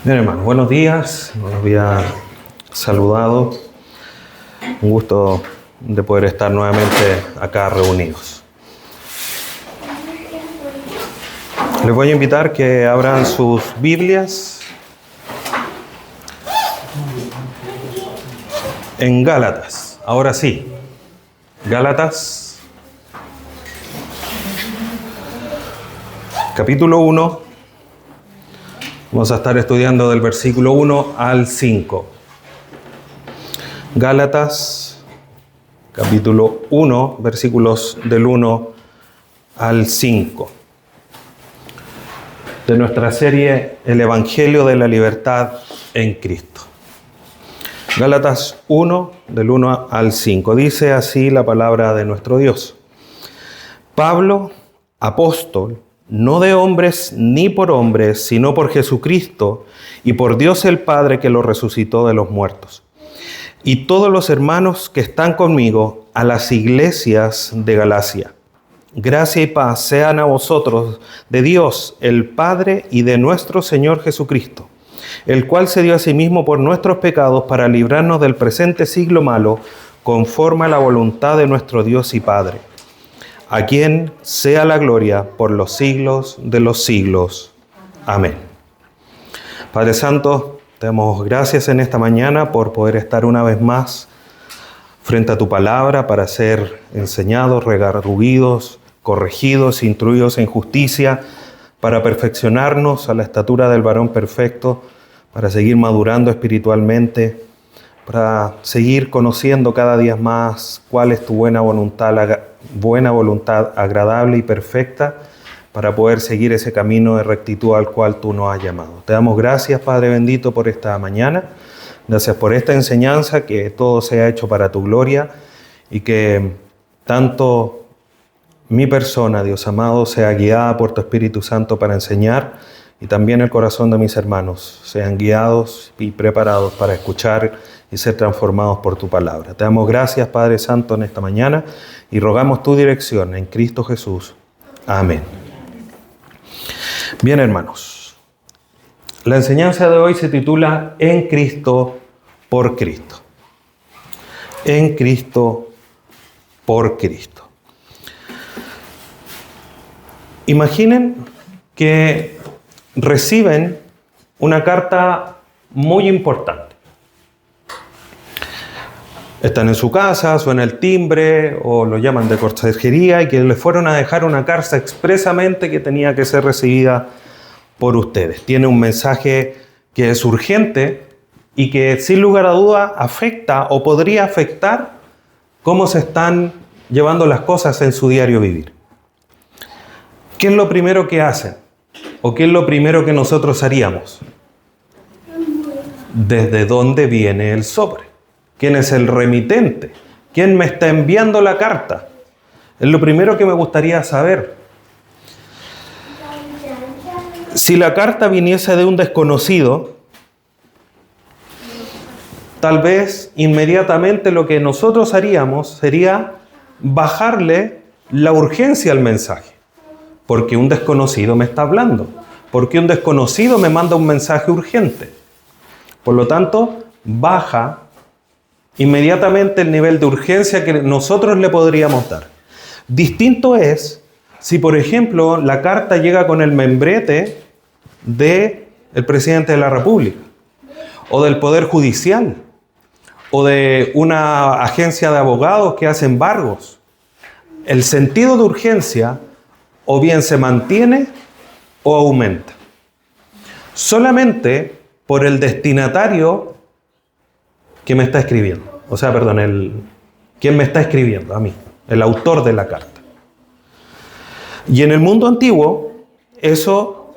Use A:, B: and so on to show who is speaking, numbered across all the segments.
A: Bien, hermano, buenos días. Nos había saludado. Un gusto de poder estar nuevamente acá reunidos. Les voy a invitar que abran sus Biblias en Gálatas. Ahora sí, Gálatas, capítulo 1. Vamos a estar estudiando del versículo 1 al 5. Gálatas, capítulo 1, versículos del 1 al 5. De nuestra serie El Evangelio de la Libertad en Cristo. Gálatas 1, del 1 al 5. Dice así la palabra de nuestro Dios. Pablo, apóstol, no de hombres ni por hombres, sino por Jesucristo y por Dios el Padre que lo resucitó de los muertos. Y todos los hermanos que están conmigo a las iglesias de Galacia. Gracia y paz sean a vosotros de Dios el Padre y de nuestro Señor Jesucristo, el cual se dio a sí mismo por nuestros pecados para librarnos del presente siglo malo, conforme a la voluntad de nuestro Dios y Padre, a quien sea la gloria por los siglos de los siglos. Amén. Padre Santo, te damos gracias en esta mañana por poder estar una vez más frente a tu palabra para ser enseñados, redarguidos, corregidos, instruidos en justicia, para perfeccionarnos a la estatura del varón perfecto, para seguir madurando espiritualmente, para seguir conociendo cada día más cuál es tu buena voluntad agradable y perfecta, para poder seguir ese camino de rectitud al cual tú nos has llamado. Te damos gracias, Padre bendito, por esta mañana. Gracias por esta enseñanza, que todo sea hecho para tu gloria y que tanto mi persona, Dios amado, sea guiada por tu Espíritu Santo para enseñar, y también el corazón de mis hermanos sean guiados y preparados para escuchar y ser transformados por tu palabra. Te damos gracias, Padre Santo, en esta mañana y rogamos tu dirección en Cristo Jesús. Amén. Bien, hermanos, la enseñanza de hoy se titula En Cristo, por Cristo. En Cristo, por Cristo. Imaginen que reciben una carta muy importante. Están en su casa, suena el timbre o lo llaman de conserjería y que les fueron a dejar una carta expresamente que tenía que ser recibida por ustedes. Tiene un mensaje que es urgente y que sin lugar a duda afecta o podría afectar cómo se están llevando las cosas en su diario vivir. ¿Qué es lo primero que hacen? ¿O qué es lo primero que nosotros haríamos? ¿Desde dónde viene el sobre? ¿Quién es el remitente? ¿Quién me está enviando la carta? Es lo primero que me gustaría saber. Si la carta viniese de un desconocido, tal vez inmediatamente lo que nosotros haríamos sería bajarle la urgencia al mensaje. Porque un desconocido me está hablando. Porque un desconocido me manda un mensaje urgente. Por lo tanto, baja inmediatamente el nivel de urgencia que nosotros le podríamos dar. Distinto es si, por ejemplo, la carta llega con el membrete del presidente de la República, o del Poder Judicial, o de una agencia de abogados que hace embargos. El sentido de urgencia o bien se mantiene o aumenta. Solamente por el destinatario que me está escribiendo. O sea, perdón, quien me está escribiendo a mí, el autor de la carta. Y en el mundo antiguo, eso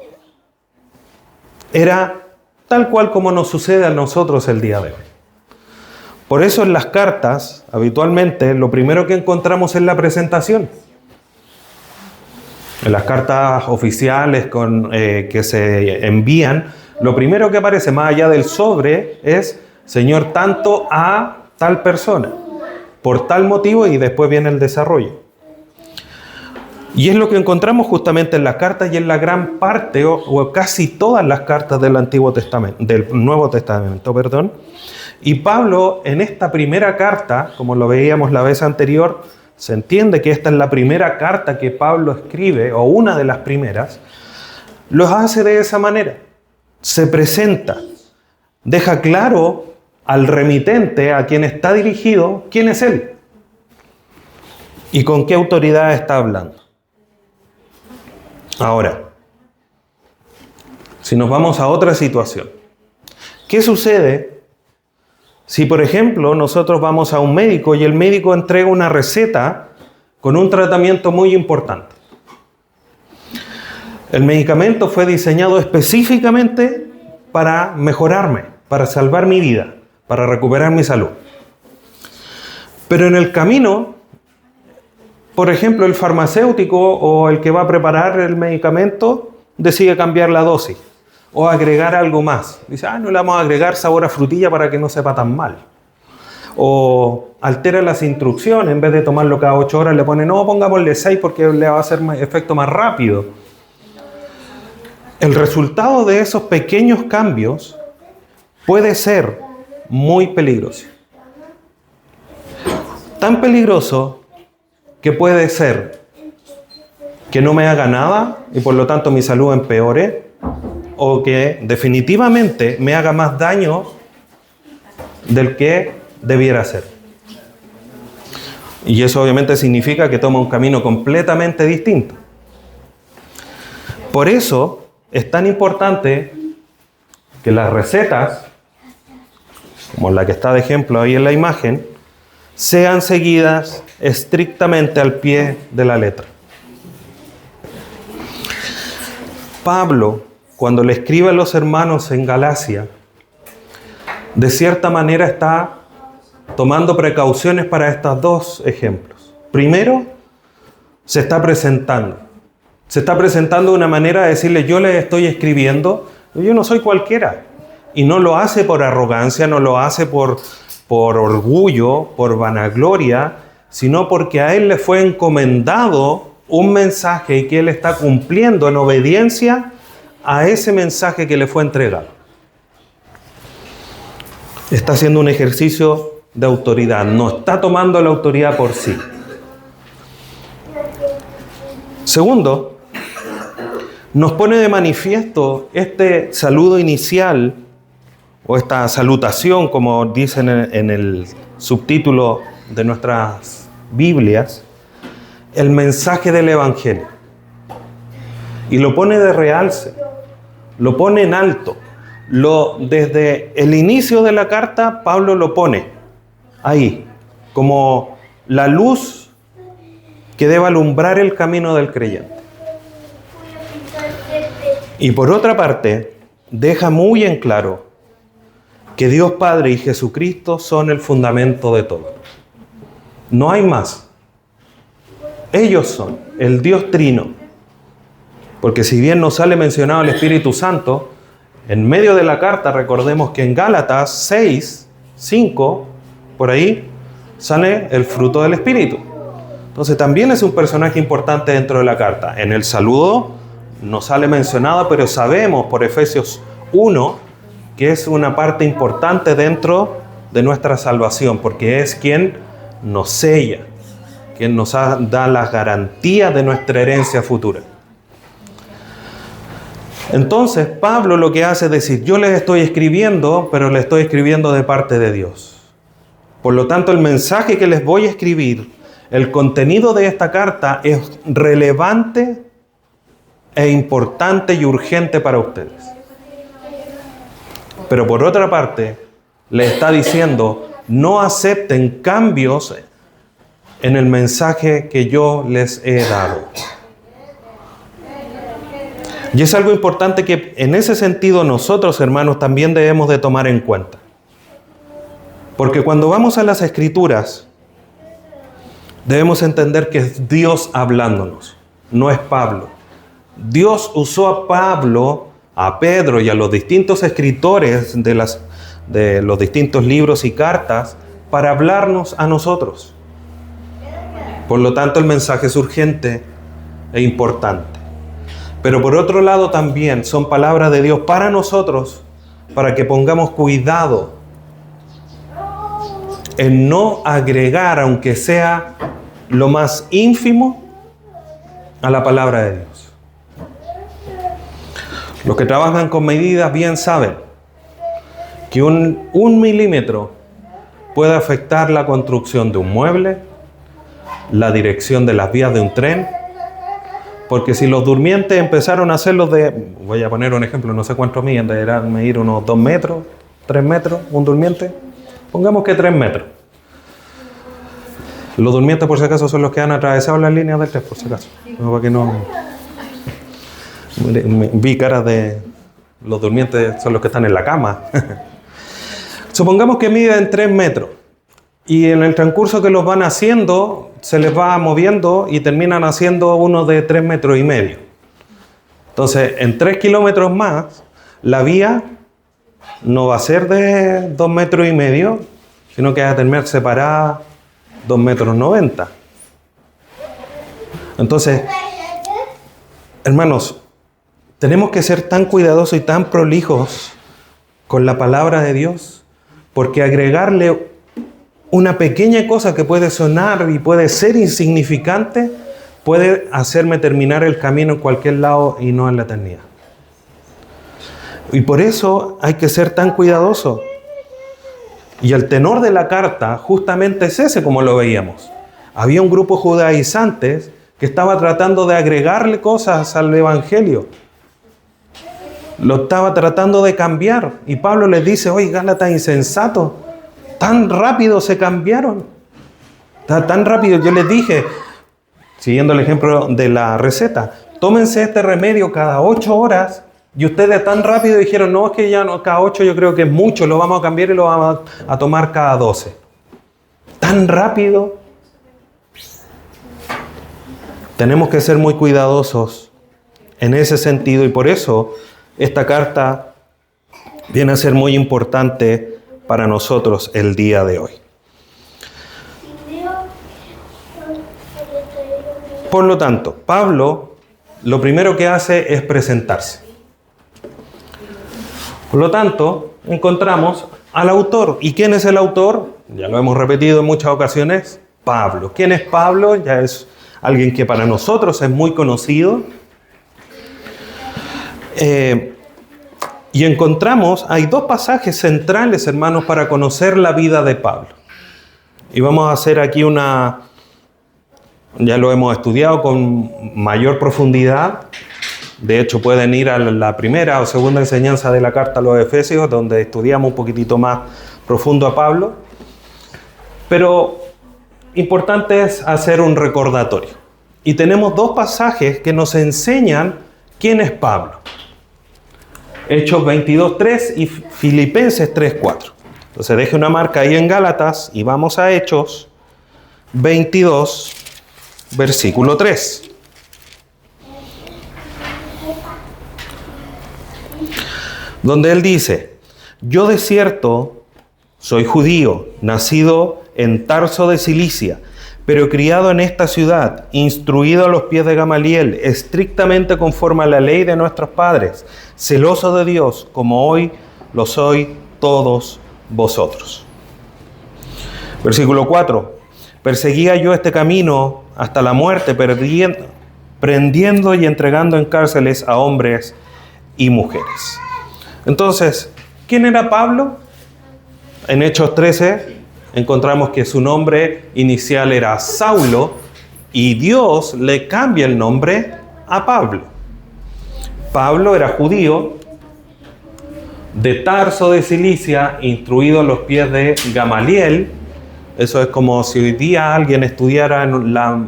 A: era tal cual como nos sucede a nosotros el día de hoy. Por eso en las cartas, habitualmente, lo primero que encontramos es la presentación. En las cartas oficiales que se envían, lo primero que aparece más allá del sobre es Señor tanto a tal persona, por tal motivo, y después viene el desarrollo. Y es lo que encontramos justamente en las cartas y en la gran parte o casi todas las cartas del Antiguo Testamento, del Nuevo Testamento, perdón. Y Pablo en esta primera carta, como lo veíamos la vez anterior, se entiende que esta es la primera carta que Pablo escribe, o una de las primeras, lo hace de esa manera. Se presenta, deja claro al remitente, a quien está dirigido, quién es él y con qué autoridad está hablando. Ahora, si nos vamos a otra situación, ¿qué sucede si, por ejemplo, nosotros vamos a un médico y el médico entrega una receta con un tratamiento muy importante? El medicamento fue diseñado específicamente para mejorarme, para salvar mi vida, para recuperar mi salud. Pero en el camino, por ejemplo, el farmacéutico o el que va a preparar el medicamento decide cambiar la dosis o agregar algo más. Dice, no le vamos a agregar sabor a frutilla para que no sepa tan mal. O altera las instrucciones, en vez de tomarlo cada 8 horas le pone, no, pongámosle 6 porque le va a hacer efecto más rápido. El resultado de esos pequeños cambios puede ser muy peligroso. Tan peligroso que puede ser que no me haga nada y por lo tanto mi salud empeore, o que definitivamente me haga más daño del que debiera hacer. Y eso obviamente significa que toma un camino completamente distinto. Por eso es tan importante que las recetas, como la que está de ejemplo ahí en la imagen, sean seguidas estrictamente al pie de la letra. Pablo, cuando le escribe a los hermanos en Galacia, de cierta manera está tomando precauciones para estos dos ejemplos. Primero, se está presentando. Se está presentando de una manera de decirle, yo les estoy escribiendo, yo no soy cualquiera. Y no lo hace por arrogancia, no lo hace por orgullo, por vanagloria, sino porque a él le fue encomendado un mensaje y que él está cumpliendo en obediencia a ese mensaje que le fue entregado. Está haciendo un ejercicio de autoridad, no está tomando la autoridad por sí. Segundo, nos pone de manifiesto este saludo inicial, o esta salutación, como dicen en el subtítulo de nuestras Biblias, el mensaje del Evangelio. Y lo pone de realce, lo pone en alto. Desde el inicio de la carta, Pablo lo pone ahí, como la luz que debe alumbrar el camino del creyente. Y por otra parte, deja muy en claro que Dios Padre y Jesucristo son el fundamento de todo. No hay más. Ellos son el Dios Trino. Porque si bien no sale mencionado el Espíritu Santo, en medio de la carta recordemos que en Gálatas 6, 5, por ahí, sale el fruto del Espíritu. Entonces también es un personaje importante dentro de la carta. En el saludo no sale mencionado, pero sabemos por Efesios 1 que es una parte importante dentro de nuestra salvación, porque es quien nos sella, quien nos da las garantías de nuestra herencia futura. Entonces, Pablo lo que hace es decir, yo les estoy escribiendo, pero les estoy escribiendo de parte de Dios. Por lo tanto, el mensaje que les voy a escribir, el contenido de esta carta es relevante e importante y urgente para ustedes. Pero por otra parte, le está diciendo, no acepten cambios en el mensaje que yo les he dado. Y es algo importante que en ese sentido nosotros, hermanos, también debemos de tomar en cuenta. Porque cuando vamos a las Escrituras, debemos entender que es Dios hablándonos, no es Pablo. Dios usó a Pablo, a Pedro y a los distintos escritores de los distintos libros y cartas para hablarnos a nosotros. Por lo tanto, el mensaje es urgente e importante. Pero por otro lado también son palabras de Dios para nosotros, para que pongamos cuidado en no agregar, aunque sea lo más ínfimo, a la palabra de Dios. Los que trabajan con medidas bien saben que un milímetro puede afectar la construcción de un mueble, la dirección de las vías de un tren, porque si los durmientes empezaron a hacerlos voy a poner un ejemplo, no sé cuántos miden, deberán medir unos 2 metros, 3 metros, un durmiente, pongamos que 3 metros. Los durmientes, por si acaso, son los que han atravesado las líneas del tren, por si acaso. No, para que no... Vi caras de... Los durmientes son los que están en la cama. Supongamos que miden 3 metros. Y en el transcurso que los van haciendo, se les va moviendo y terminan haciendo uno de 3 metros y medio. Entonces, en 3 kilómetros más, la vía no va a ser de 2 metros y medio, sino que va a terminar separada 2 metros 90. Entonces, hermanos, tenemos que ser tan cuidadosos y tan prolijos con la palabra de Dios, porque agregarle una pequeña cosa que puede sonar y puede ser insignificante, puede hacerme terminar el camino en cualquier lado y no en la eternidad. Y por eso hay que ser tan cuidadosos. Y el tenor de la carta justamente es ese, como lo veíamos. Había un grupo de judaizantes que estaba tratando de agregarle cosas al Evangelio. Lo estaba tratando de cambiar. Y Pablo les dice, oye, Gálatas insensatos, tan rápido se cambiaron. Tan rápido. Yo les dije, siguiendo el ejemplo de la receta, tómense este remedio cada 8 horas. Y ustedes tan rápido dijeron, no, es que ya no, cada 8 yo creo que es mucho, lo vamos a cambiar y lo vamos a tomar cada 12. Tan rápido. Tenemos que ser muy cuidadosos en ese sentido y por eso esta carta viene a ser muy importante para nosotros el día de hoy. Por lo tanto, Pablo lo primero que hace es presentarse. Por lo tanto, encontramos al autor. ¿Y quién es el autor? Ya lo hemos repetido en muchas ocasiones, Pablo. ¿Quién es Pablo? Ya es alguien que para nosotros es muy conocido. Y encontramos, hay 2 pasajes centrales, hermanos, para conocer la vida de Pablo. Y vamos a hacer aquí ya lo hemos estudiado con mayor profundidad. De hecho, pueden ir a la primera o segunda enseñanza de la carta a los Efesios, donde estudiamos un poquitito más profundo a Pablo. Pero importante es hacer un recordatorio. Y tenemos 2 pasajes que nos enseñan quién es Pablo. Hechos 22:3 y Filipenses 3:4. Entonces deje una marca ahí en Gálatas y vamos a Hechos 22, versículo 3. Donde él dice, yo de cierto soy judío, nacido en Tarso de Cilicia, pero criado en esta ciudad, instruido a los pies de Gamaliel, estrictamente conforme a la ley de nuestros padres, celoso de Dios, como hoy lo soy todos vosotros. Versículo 4. Perseguía yo este camino hasta la muerte, prendiendo y entregando en cárceles a hombres y mujeres. Entonces, ¿quién era Pablo? En Hechos 13 encontramos que su nombre inicial era Saulo y Dios le cambia el nombre a Pablo. Pablo era judío, de Tarso de Cilicia, instruido a los pies de Gamaliel. Eso es como si hoy día alguien estudiara en la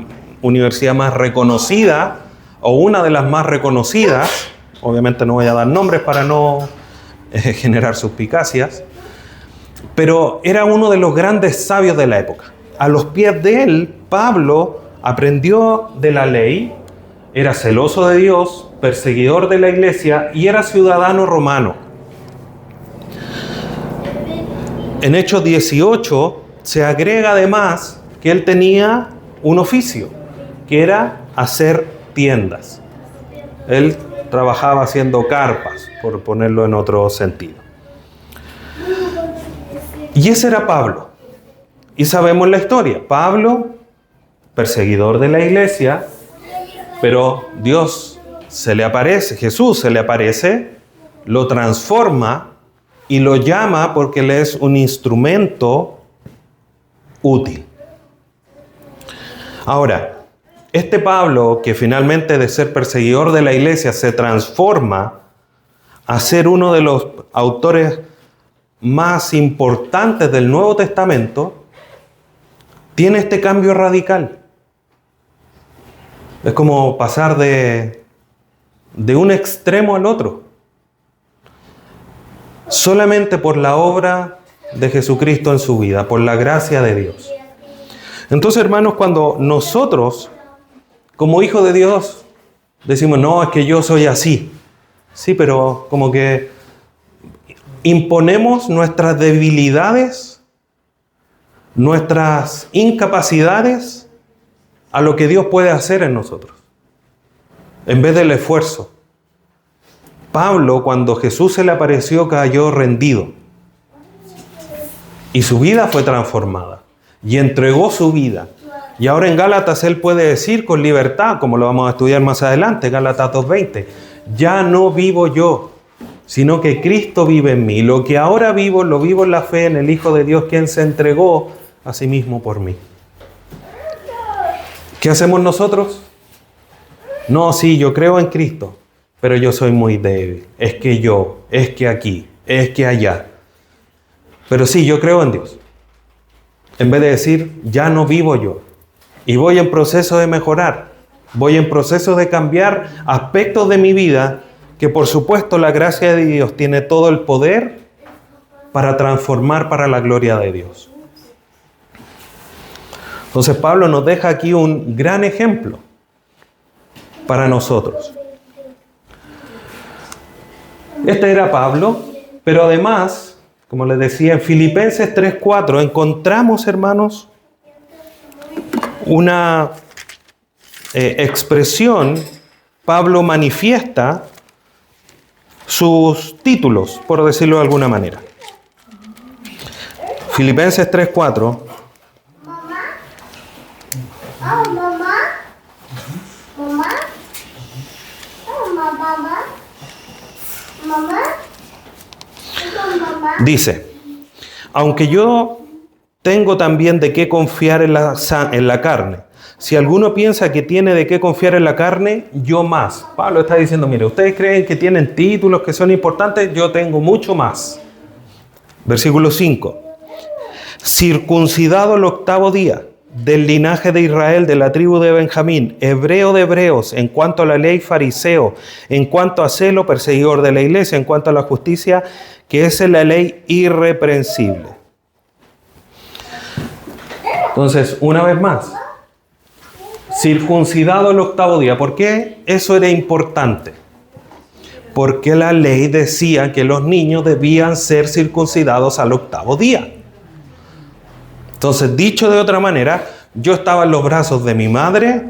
A: universidad más reconocida o una de las más reconocidas. Obviamente no voy a dar nombres para no generar suspicacias, pero era uno de los grandes sabios de la época. A los pies de él, Pablo aprendió de la ley, era celoso de Dios, perseguidor de la iglesia y era ciudadano romano. En Hechos 18 se agrega además que él tenía un oficio, que era hacer tiendas. Él trabajaba haciendo carpas, por ponerlo en otro sentido. Y ese era Pablo. Y sabemos la historia. Pablo, perseguidor de la iglesia, pero Dios se le aparece, Jesús se le aparece, lo transforma y lo llama porque él es un instrumento útil. Ahora, este Pablo, que finalmente de ser perseguidor de la iglesia se transforma a ser uno de los autores más importantes del Nuevo Testamento, tiene este cambio radical. Es como pasar de un extremo al otro. Solamente por la obra de Jesucristo en su vida, por la gracia de Dios. Entonces, hermanos, cuando nosotros, como hijos de Dios, decimos, no, es que yo soy así. Sí, pero como que imponemos nuestras debilidades, nuestras incapacidades a lo que Dios puede hacer en nosotros, en vez del esfuerzo. Pablo, cuando Jesús se le apareció, cayó rendido. Y su vida fue transformada. Y entregó su vida. Y ahora en Gálatas él puede decir con libertad, como lo vamos a estudiar más adelante, Gálatas 2:20, ya no vivo yo, sino que Cristo vive en mí. Lo que ahora vivo, lo vivo en la fe en el Hijo de Dios, quien se entregó a sí mismo por mí. ¿Qué hacemos nosotros? No, sí, yo creo en Cristo, pero yo soy muy débil. Es que aquí, es que allá. Pero sí, yo creo en Dios. En vez de decir, ya no vivo yo. Y voy en proceso de mejorar. Voy en proceso de cambiar aspectos de mi vida que, por supuesto, la gracia de Dios tiene todo el poder para transformar para la gloria de Dios. Entonces Pablo nos deja aquí un gran ejemplo para nosotros. Este era Pablo, pero además, como les decía, en Filipenses 3:4 encontramos, hermanos, una expresión. Pablo manifiesta sus títulos, por decirlo de alguna manera. Filipenses 3:4. Dice, aunque yo tengo también de qué confiar en la carne. Si alguno piensa que tiene de qué confiar en la carne, yo más. Pablo está diciendo, mire, ustedes creen que tienen títulos que son importantes, yo tengo mucho más. Versículo 5. Circuncidado el 8º día, del linaje de Israel, de la tribu de Benjamín, hebreo de hebreos, en cuanto a la ley fariseo, en cuanto a celo, perseguidor de la iglesia, en cuanto a la justicia, que es la ley irreprensible. Entonces, una vez más, circuncidado el 8º día. ¿Por qué eso era importante? Porque la ley decía que los niños debían ser circuncidados al 8º día. Entonces, dicho de otra manera, yo estaba en los brazos de mi madre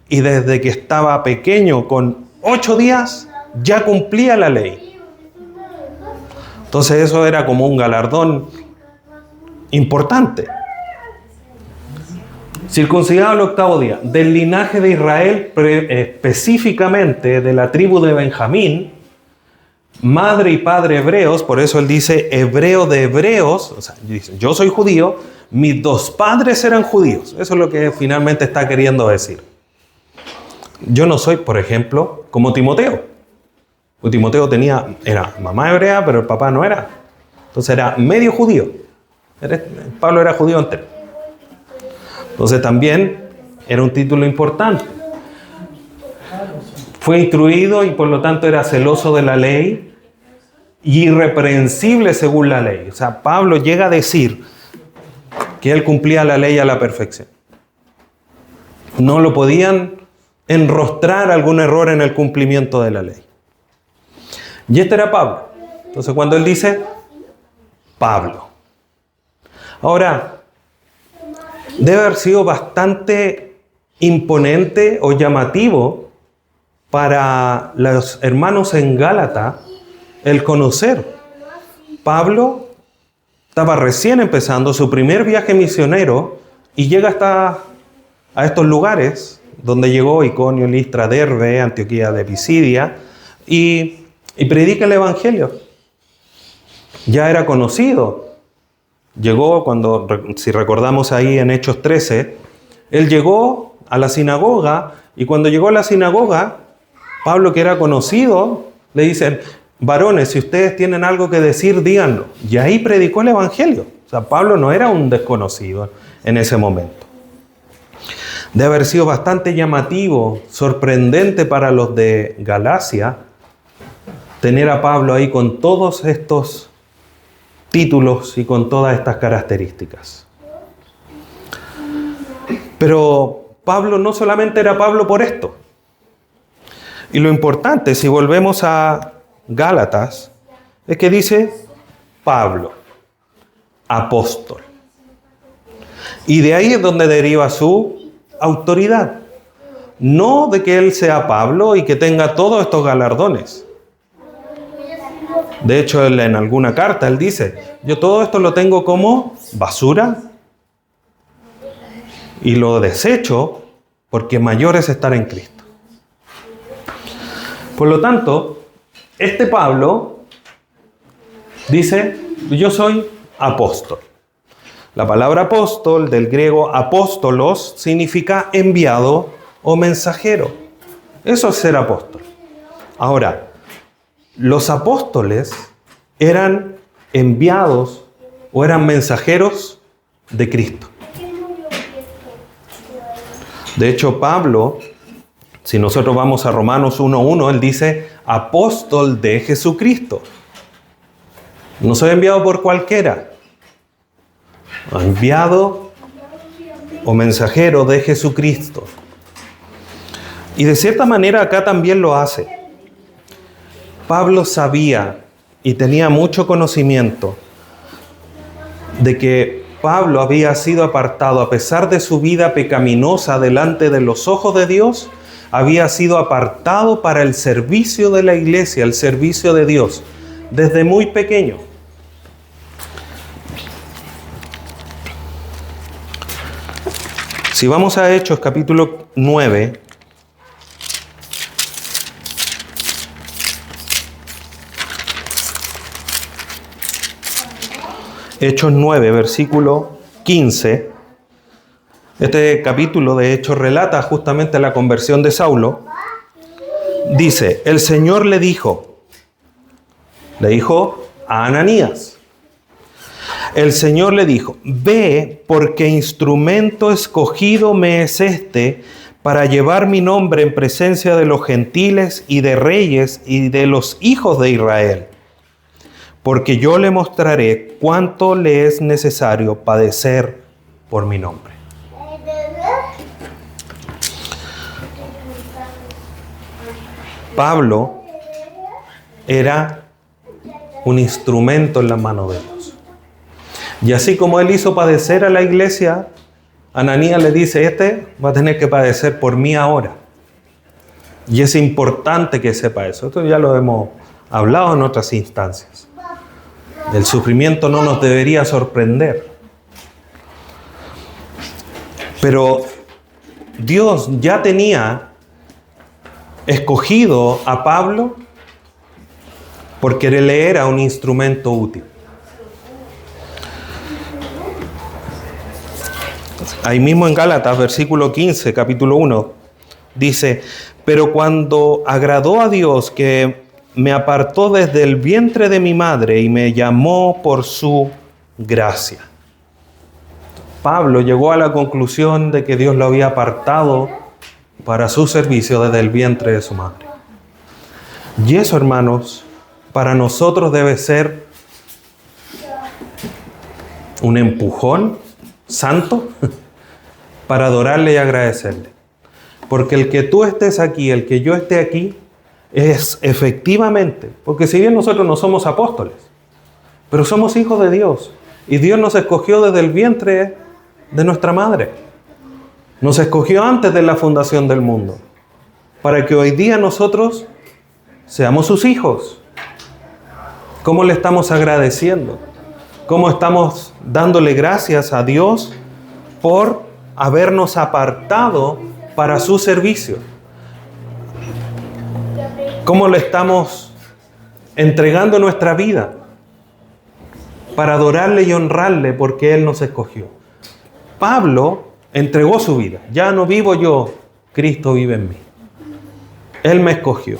A: y desde que estaba pequeño, con 8 días, ya cumplía la ley. Entonces, eso era como un galardón importante. Circuncidado al 8º día, del linaje de Israel, específicamente de la tribu de Benjamín, madre y padre hebreos, por eso él dice hebreo de hebreos, o sea, dice, yo soy judío, mis 2 padres eran judíos. Eso es lo que finalmente está queriendo decir. Yo no soy, por ejemplo, como Timoteo. Timoteo era mamá hebrea, pero el papá no era. Entonces era medio judío. Pablo era judío entero. Entonces también era un título importante. Fue instruido y por lo tanto era celoso de la ley y irreprensible según la ley. O sea, Pablo llega a decir que él cumplía la ley a la perfección. No lo podían enrostrar algún error en el cumplimiento de la ley. Y este era Pablo. Entonces cuando él dice Pablo. Ahora, debe haber sido bastante imponente o llamativo para los hermanos en Gálata el conocer. Pablo estaba recién empezando su primer viaje misionero y llega hasta a estos lugares donde llegó: Iconio, Listra, Derbe, Antioquía de Pisidia, y predica el Evangelio. Ya era conocido. Llegó cuando, si recordamos ahí en Hechos 13, él llegó a la sinagoga, y cuando llegó a la sinagoga, Pablo, que era conocido, le dicen: varones, si ustedes tienen algo que decir, díganlo. Y ahí predicó el Evangelio. O sea, Pablo no era un desconocido en ese momento. De haber sido bastante llamativo, sorprendente para los de Galacia, tener a Pablo ahí con todos estos títulos y con todas estas características. Pero Pablo no solamente era Pablo por esto. Y lo importante, si volvemos a Gálatas, es que dice Pablo, apóstol. Y de ahí es donde deriva su autoridad. No de que él sea Pablo y que tenga todos estos galardones. De hecho, él en alguna carta, él dice: yo todo esto lo tengo como basura y lo desecho porque mayor es estar en Cristo. Por lo tanto, este Pablo dice: yo soy apóstol. La palabra apóstol, del griego apóstolos, significa enviado o mensajero. Eso es ser apóstol. Ahora, los apóstoles eran enviados o eran mensajeros de Cristo. De hecho, Pablo, si nosotros vamos a Romanos 1:1, él dice: apóstol de Jesucristo. No soy enviado por cualquiera. Enviado o mensajero de Jesucristo. Y de cierta manera acá también lo hace. Pablo sabía y tenía mucho conocimiento de que Pablo había sido apartado, a pesar de su vida pecaminosa delante de los ojos de Dios, había sido apartado para el servicio de la iglesia, el servicio de Dios, desde muy pequeño. Si vamos a Hechos capítulo 9, Hechos 9, versículo 15, este capítulo de Hechos relata justamente la conversión de Saulo. Dice: el Señor le dijo a Ananías, el Señor le dijo: ve, porque instrumento escogido me es este para llevar mi nombre en presencia de los gentiles y de reyes y de los hijos de Israel, porque yo le mostraré cuánto le es necesario padecer por mi nombre. Pablo era un instrumento en la mano de Dios. Y así como él hizo padecer a la iglesia, Ananías le dice: este va a tener que padecer por mí ahora. Y es importante que sepa eso. Esto ya lo hemos hablado en otras instancias. El sufrimiento no nos debería sorprender. Pero Dios ya tenía escogido a Pablo porque él era un instrumento útil. Ahí mismo en Gálatas, versículo 15, capítulo 1, dice: pero cuando agradó a Dios, que me apartó desde el vientre de mi madre y me llamó por su gracia. Pablo llegó a la conclusión de que Dios lo había apartado para su servicio desde el vientre de su madre. Y eso, hermanos, para nosotros debe ser un empujón santo para adorarle y agradecerle. Porque el que tú estés aquí, el que yo esté aquí, es efectivamente, porque si bien nosotros no somos apóstoles, pero somos hijos de Dios, y Dios nos escogió desde el vientre de nuestra madre. Nos escogió antes de la fundación del mundo. para que hoy día nosotros seamos sus hijos. ¿Cómo le estamos agradeciendo? ¿Cómo estamos dándole gracias a Dios por habernos apartado para su servicio? ¿Cómo le estamos entregando nuestra vida para adorarle y honrarle porque Él nos escogió? Pablo entregó su vida. Ya no vivo yo, Cristo vive en mí. Él me escogió.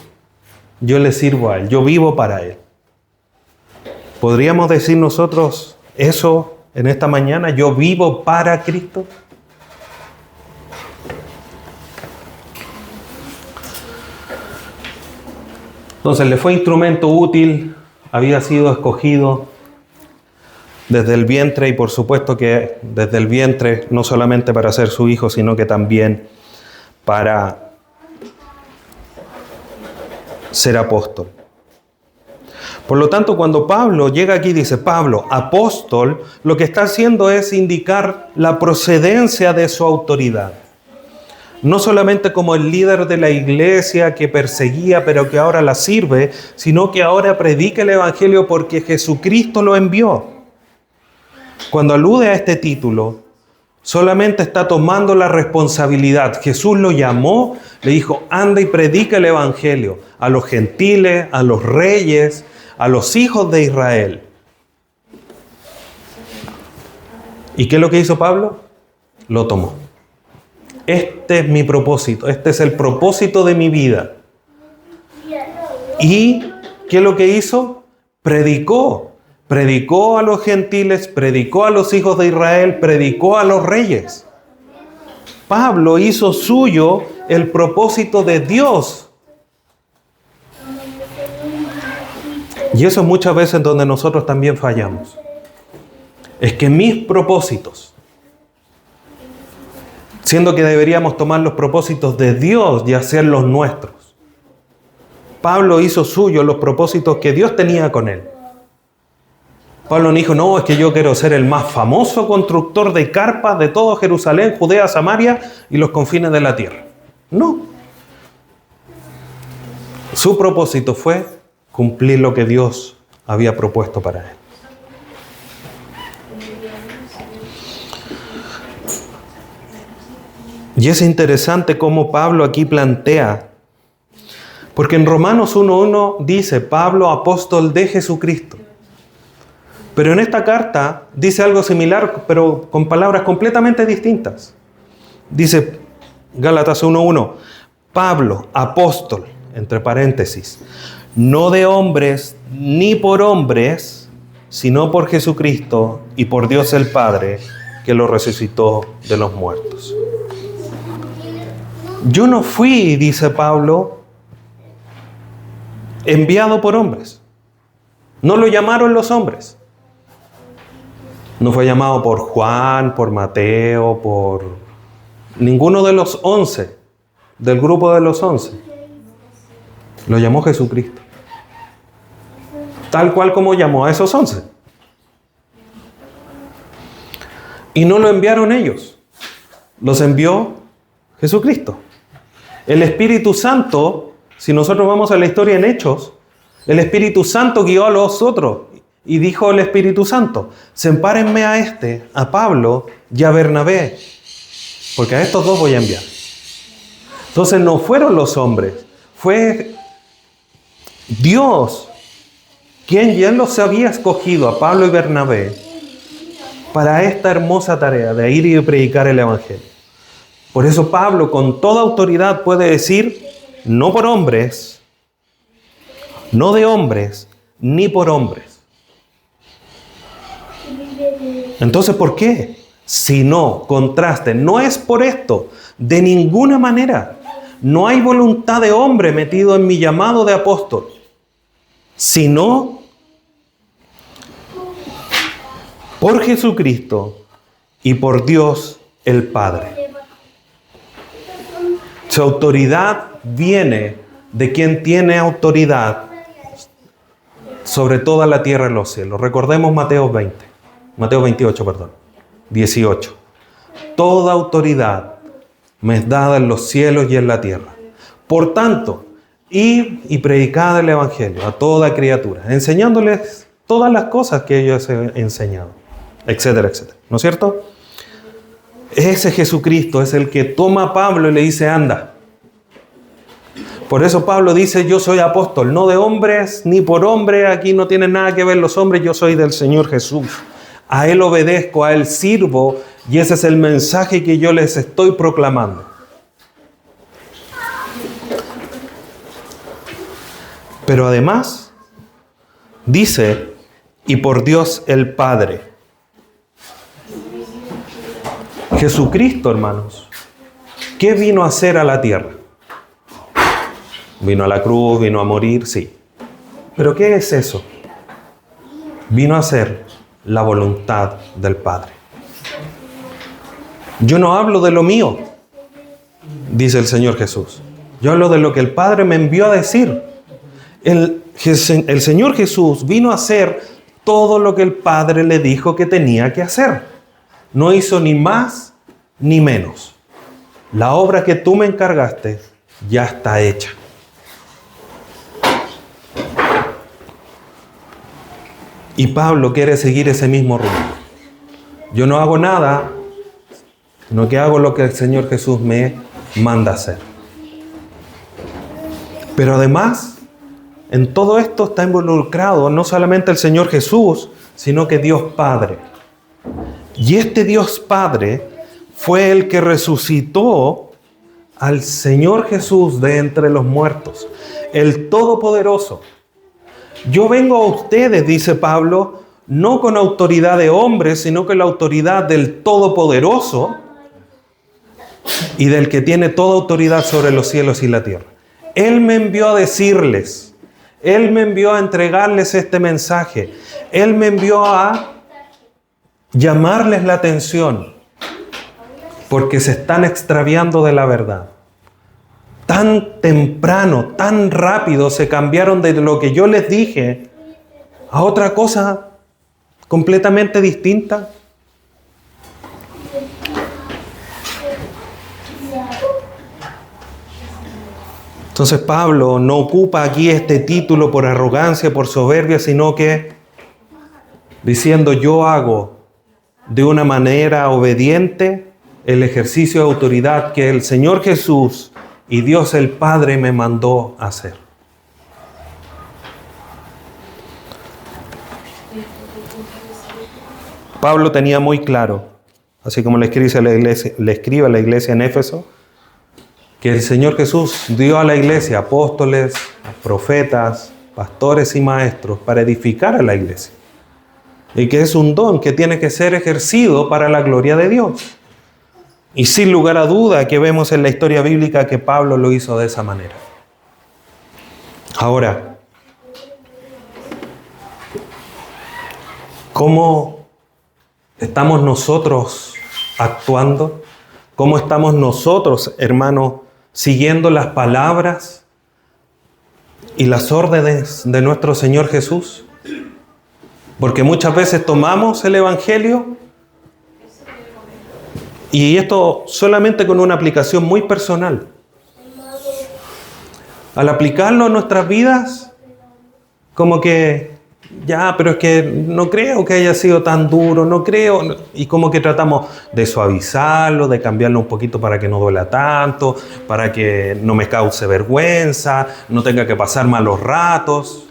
A: Yo le sirvo a Él. Yo vivo para Él. ¿Podríamos decir nosotros eso en esta mañana? ¿Yo vivo para Cristo? Entonces le fue instrumento útil, había sido escogido desde el vientre, y por supuesto que desde el vientre no solamente para ser su hijo, sino que también para ser apóstol. Por lo tanto, cuando Pablo llega aquí, dice Pablo, apóstol, lo que está haciendo es indicar la procedencia de su autoridad. No solamente como el líder de la iglesia que perseguía, pero que ahora la sirve, sino que ahora predica el evangelio porque Jesucristo lo envió. Cuando alude a este título, solamente está tomando la responsabilidad. Jesús lo llamó, le dijo, anda y predica el evangelio a los gentiles, a los reyes, a los hijos de Israel. ¿Y qué es lo que hizo Pablo? Lo tomó. Este es mi propósito, este es el propósito de mi vida. ¿Y qué es lo que hizo? Predicó a los gentiles, predicó a los hijos de Israel, predicó a los reyes. Pablo hizo suyo el propósito de Dios. Y eso es muchas veces donde nosotros también fallamos. Es que mis propósitos, siendo que deberíamos tomar los propósitos de Dios y hacer los nuestros. Pablo hizo suyo los propósitos que Dios tenía con él. Pablo no dijo, no, es que yo quiero ser el más famoso constructor de carpas de todo Jerusalén, Judea, Samaria y los confines de la tierra. No. Su propósito fue cumplir lo que Dios había propuesto para él. Y es interesante cómo Pablo aquí plantea, porque en Romanos 1:1 dice, Pablo, apóstol de Jesucristo. Pero en esta carta dice algo similar, pero con palabras completamente distintas. Dice Gálatas 1:1, Pablo, apóstol, entre paréntesis, no de hombres ni por hombres, sino por Jesucristo y por Dios el Padre, que lo resucitó de los muertos. Yo no fui, dice Pablo, enviado por hombres. No lo llamaron los hombres. No fue llamado por Juan, por Mateo, por ninguno de los 11, del grupo de los 11. Lo llamó Jesucristo. Tal cual como llamó a esos 11. Y no lo enviaron ellos. Los envió Jesucristo. El Espíritu Santo, si nosotros vamos a la historia en Hechos, el Espíritu Santo guió a los otros y dijo el Espíritu Santo, sepárenme a Pablo y a Bernabé, porque a estos dos voy a enviar. Entonces no fueron los hombres, fue Dios quien ya los había escogido a Pablo y Bernabé para esta hermosa tarea de ir y predicar el Evangelio. Por eso Pablo con toda autoridad puede decir, no por hombres, no de hombres, ni por hombres. Entonces, ¿por qué? Si no, contraste, no es por esto, de ninguna manera. No hay voluntad de hombre metido en mi llamado de apóstol, sino por Jesucristo y por Dios el Padre. Su autoridad viene de quien tiene autoridad sobre toda la tierra y los cielos. Recordemos Mateo 28, 18. Toda autoridad me es dada en los cielos y en la tierra. Por tanto, id y predicad el Evangelio a toda criatura, enseñándoles todas las cosas que yo os he enseñado, etcétera, etcétera. ¿No es cierto? Ese Jesucristo es el que toma a Pablo y le dice, anda. Por eso Pablo dice, yo soy apóstol, no de hombres ni por hombre, aquí no tienen nada que ver los hombres, yo soy del Señor Jesús. A Él obedezco, a Él sirvo, y ese es el mensaje que yo les estoy proclamando. Pero además, dice, y por Dios el Padre. Jesucristo, hermanos, ¿qué vino a hacer a la tierra? Vino a la cruz, vino a morir, sí. ¿Pero qué es eso? Vino a hacer la voluntad del Padre. Yo no hablo de lo mío, dice el Señor Jesús. Yo hablo de lo que el Padre me envió a decir. El Señor Jesús vino a hacer todo lo que el Padre le dijo que tenía que hacer. No hizo ni más ni menos. La obra que tú me encargaste ya está hecha. Y Pablo quiere seguir ese mismo rumbo. Yo no hago nada, sino que hago lo que el Señor Jesús me manda hacer. Pero además, en todo esto está involucrado no solamente el Señor Jesús, sino que Dios Padre. Y este Dios Padre fue el que resucitó al Señor Jesús de entre los muertos, el Todopoderoso. Yo vengo a ustedes, dice Pablo, no con autoridad de hombres, sino con la autoridad del Todopoderoso y del que tiene toda autoridad sobre los cielos y la tierra. Él me envió a decirles, Él me envió a entregarles este mensaje, Él me envió a llamarles la atención, porque se están extraviando de la verdad. Tan temprano, tan rápido se cambiaron de lo que yo les dije a otra cosa completamente distinta. Entonces Pablo no ocupa aquí este título por arrogancia, por soberbia, sino que diciendo yo hago de una manera obediente el ejercicio de autoridad que el Señor Jesús y Dios el Padre me mandó a hacer. Pablo tenía muy claro, así como le escribe a la iglesia en Éfeso, que el Señor Jesús dio a la iglesia apóstoles, profetas, pastores y maestros para edificar a la iglesia. Y que es un don que tiene que ser ejercido para la gloria de Dios. Y sin lugar a duda que vemos en la historia bíblica que Pablo lo hizo de esa manera. Ahora, ¿cómo estamos nosotros actuando? ¿Cómo estamos nosotros, hermanos, siguiendo las palabras y las órdenes de nuestro Señor Jesús? Porque muchas veces tomamos el Evangelio y esto solamente con una aplicación muy personal. Al aplicarlo a nuestras vidas, como que, ya, pero es que no creo que haya sido tan duro, no creo. Y como que tratamos de suavizarlo, de cambiarlo un poquito para que no duela tanto, para que no me cause vergüenza, no tenga que pasar malos ratos.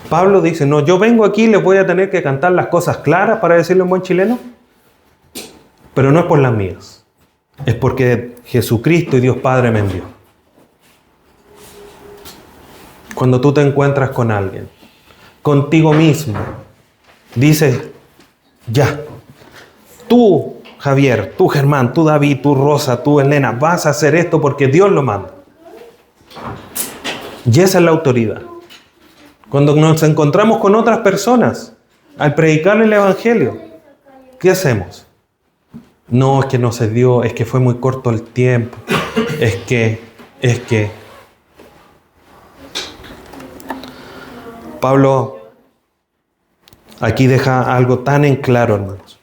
A: Pablo dice, no, yo vengo aquí y les voy a tener que cantar las cosas claras para decirlo en buen chileno. Pero no es por las mías, es porque Jesucristo y Dios Padre me envió. Cuando tú te encuentras con alguien, contigo mismo, dices, ya, tú Javier, tú Germán, tú David, tú Rosa, tú Elena, vas a hacer esto porque Dios lo manda. Y esa es la autoridad. Cuando nos encontramos con otras personas, al predicar el Evangelio, ¿qué hacemos? No, es que no se dio, es que fue muy corto el tiempo, es que. Pablo aquí deja algo tan en claro, hermanos.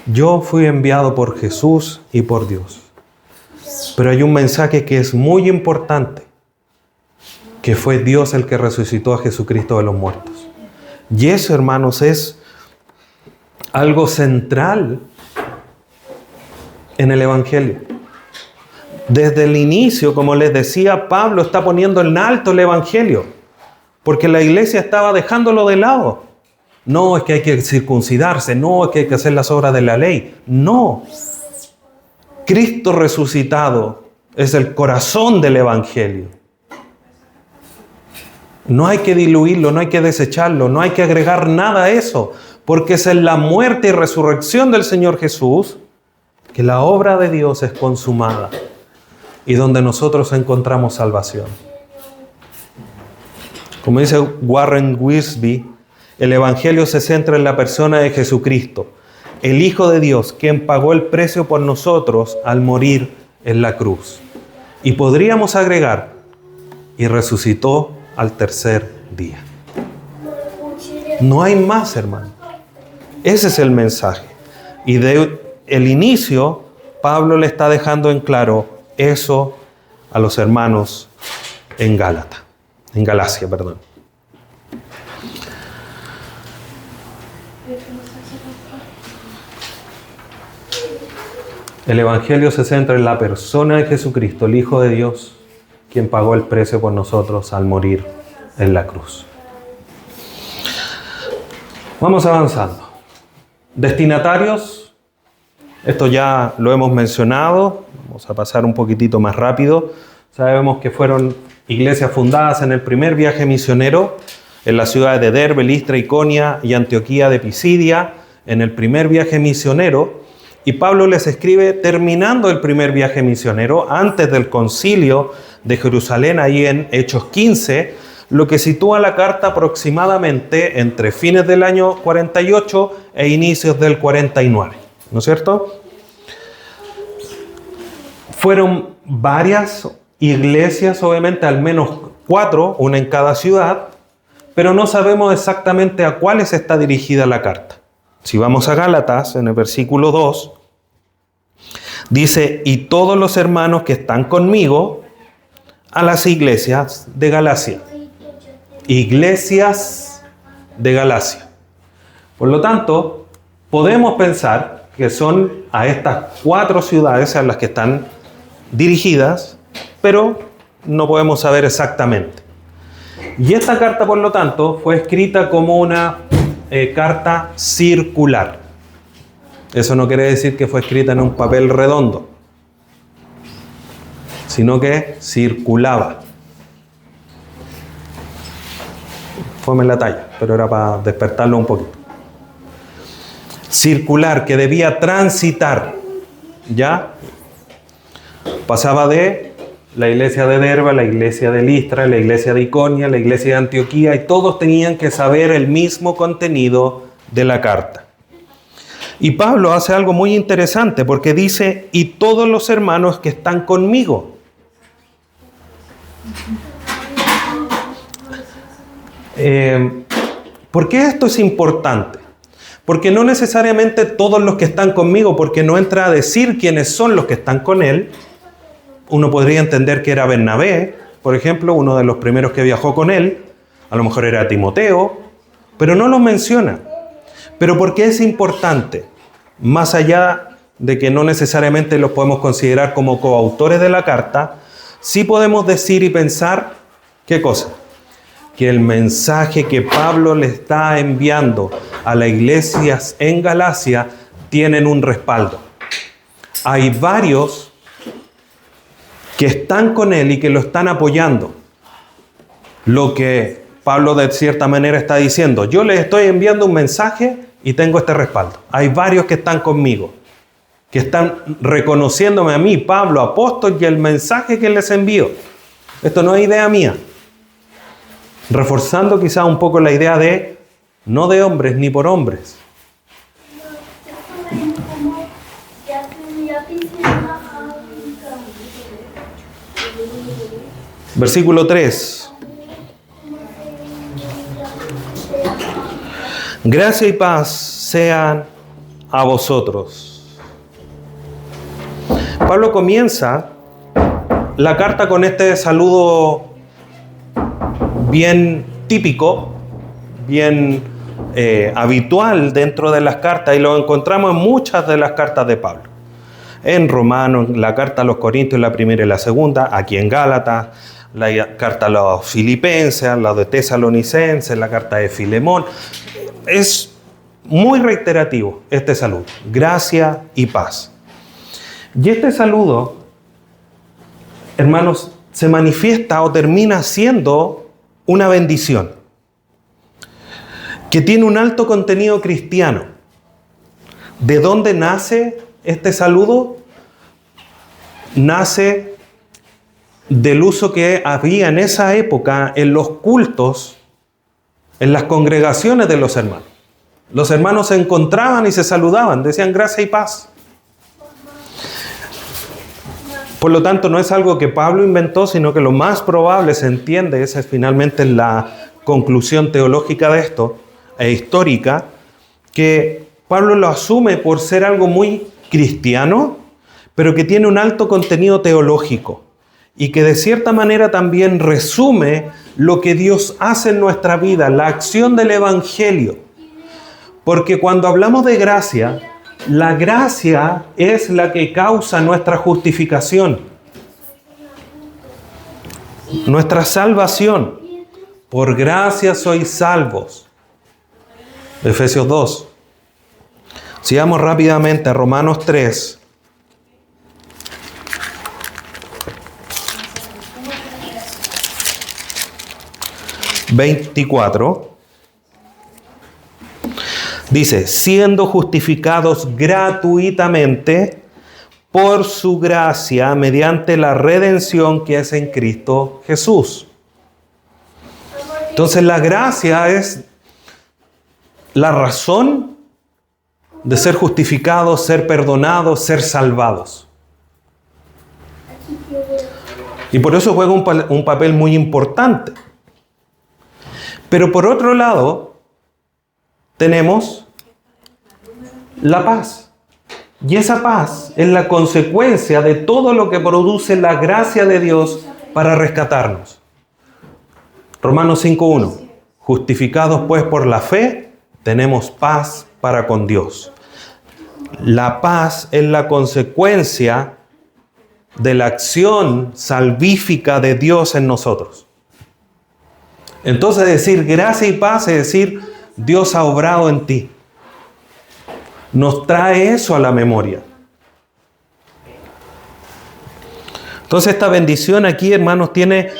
A: Yo fui enviado por Jesús y por Dios. Pero hay un mensaje que es muy importante, que fue Dios el que resucitó a Jesucristo de los muertos. Y eso, hermanos, es algo central en el Evangelio. Desde el inicio, como les decía, Pablo está poniendo en alto el Evangelio, porque la iglesia estaba dejándolo de lado. No, es que hay que circuncidarse, no, es que hay que hacer las obras de la ley. No. Cristo resucitado es el corazón del Evangelio. No hay que diluirlo, no hay que desecharlo, no hay que agregar nada a eso, porque es en la muerte y resurrección del Señor Jesús que la obra de Dios es consumada y donde nosotros encontramos salvación. Como dice Warren Wiersbe, el Evangelio se centra en la persona de Jesucristo, el Hijo de Dios, quien pagó el precio por nosotros al morir en la cruz. Y podríamos agregar, y resucitó al tercer día. No hay más, hermano. Ese es el mensaje. Y de el inicio, Pablo le está dejando en claro eso a los hermanos en Galacia, perdón. El Evangelio se centra en la persona de Jesucristo, el Hijo de Dios, quien pagó el precio por nosotros al morir en la cruz. Vamos avanzando. Destinatarios, esto ya lo hemos mencionado, vamos a pasar un poquitito más rápido. Sabemos que fueron iglesias fundadas en el primer viaje misionero en las ciudades de Derbe, Listra, Iconia y Antioquía de Pisidia, en el primer viaje misionero. Y Pablo les escribe terminando el primer viaje misionero, antes del concilio de Jerusalén, ahí en Hechos 15, lo que sitúa la carta aproximadamente entre fines del año 48 e inicios del 49. ¿No es cierto? Fueron varias iglesias, obviamente, al menos 4, una en cada ciudad, pero no sabemos exactamente a cuáles está dirigida la carta. Si vamos a Gálatas, en el versículo 2, dice, y todos los hermanos que están conmigo a las iglesias de Galacia. Iglesias de Galacia. Por lo tanto, podemos pensar que son a estas 4 ciudades a las que están dirigidas, pero no podemos saber exactamente. Y esta carta, por lo tanto, fue escrita como una carta circular. Eso no quiere decir que fue escrita en un papel redondo, sino que circulaba. Fome la talla, pero era para despertarlo un poquito. Circular, que debía transitar, ¿ya? Pasaba de la iglesia de Derbe, la iglesia de Listra, la iglesia de Iconia, la iglesia de Antioquía, y todos tenían que saber el mismo contenido de la carta. Y Pablo hace algo muy interesante porque dice, y todos los hermanos que están conmigo. ¿Por qué esto es importante? Porque no necesariamente todos los que están conmigo, porque no entra a decir quiénes son los que están con él. Uno podría entender que era Bernabé, por ejemplo, uno de los primeros que viajó con él. A lo mejor era Timoteo, pero no los menciona. Pero ¿por qué es importante? Más allá de que no necesariamente los podemos considerar como coautores de la carta, sí podemos decir y pensar, ¿qué cosa? Que el mensaje que Pablo le está enviando a las iglesias en Galacia tienen un respaldo. Hay varios que están con él y que lo están apoyando. Lo que Pablo de cierta manera está diciendo, yo les estoy enviando un mensaje y tengo este respaldo. Hay varios que están conmigo, que están reconociéndome a mí, Pablo, apóstol, y el mensaje que les envío. Esto no es idea mía. Reforzando quizá un poco la idea de, no de hombres ni por hombres. Versículo 3. Gracia y paz sean a vosotros. Pablo comienza la carta con este saludo bien típico, bien habitual dentro de las cartas, y lo encontramos en muchas de las cartas de Pablo. En Romanos, la carta a los Corintios, la primera y la segunda, aquí en Gálatas, la carta a los Filipenses, la de Tesalonicenses, la carta de Filemón. Es muy reiterativo este saludo, gracia y paz. Y este saludo, hermanos, se manifiesta o termina siendo una bendición que tiene un alto contenido cristiano. ¿De dónde nace este saludo? Nace del uso que había en esa época en los cultos, en las congregaciones de los hermanos. Los hermanos se encontraban y se saludaban, decían gracia y paz. Por lo tanto, no es algo que Pablo inventó, sino que lo más probable, se entiende, esa es finalmente la conclusión teológica de esto, e histórica, que Pablo lo asume por ser algo muy cristiano, pero que tiene un alto contenido teológico y que de cierta manera también resume lo que Dios hace en nuestra vida, la acción del Evangelio. Porque cuando hablamos de gracia, la gracia es la que causa nuestra justificación, nuestra salvación. Por gracia sois salvos. Efesios 2. Sigamos rápidamente a Romanos 3. ...24... dice, siendo justificados gratuitamente por su gracia mediante la redención que es en Cristo Jesús. Entonces la gracia es la razón de ser justificados, ser perdonados, ser salvados. Y por eso juega un papel muy importante. Pero por otro lado, tenemos la paz. Y esa paz es la consecuencia de todo lo que produce la gracia de Dios para rescatarnos. Romanos 5:1. Justificados pues por la fe, tenemos paz para con Dios. La paz es la consecuencia de la acción salvífica de Dios en nosotros. Entonces decir gracia y paz es decir, Dios ha obrado en ti. Nos trae eso a la memoria. Entonces esta bendición aquí, hermanos, tiene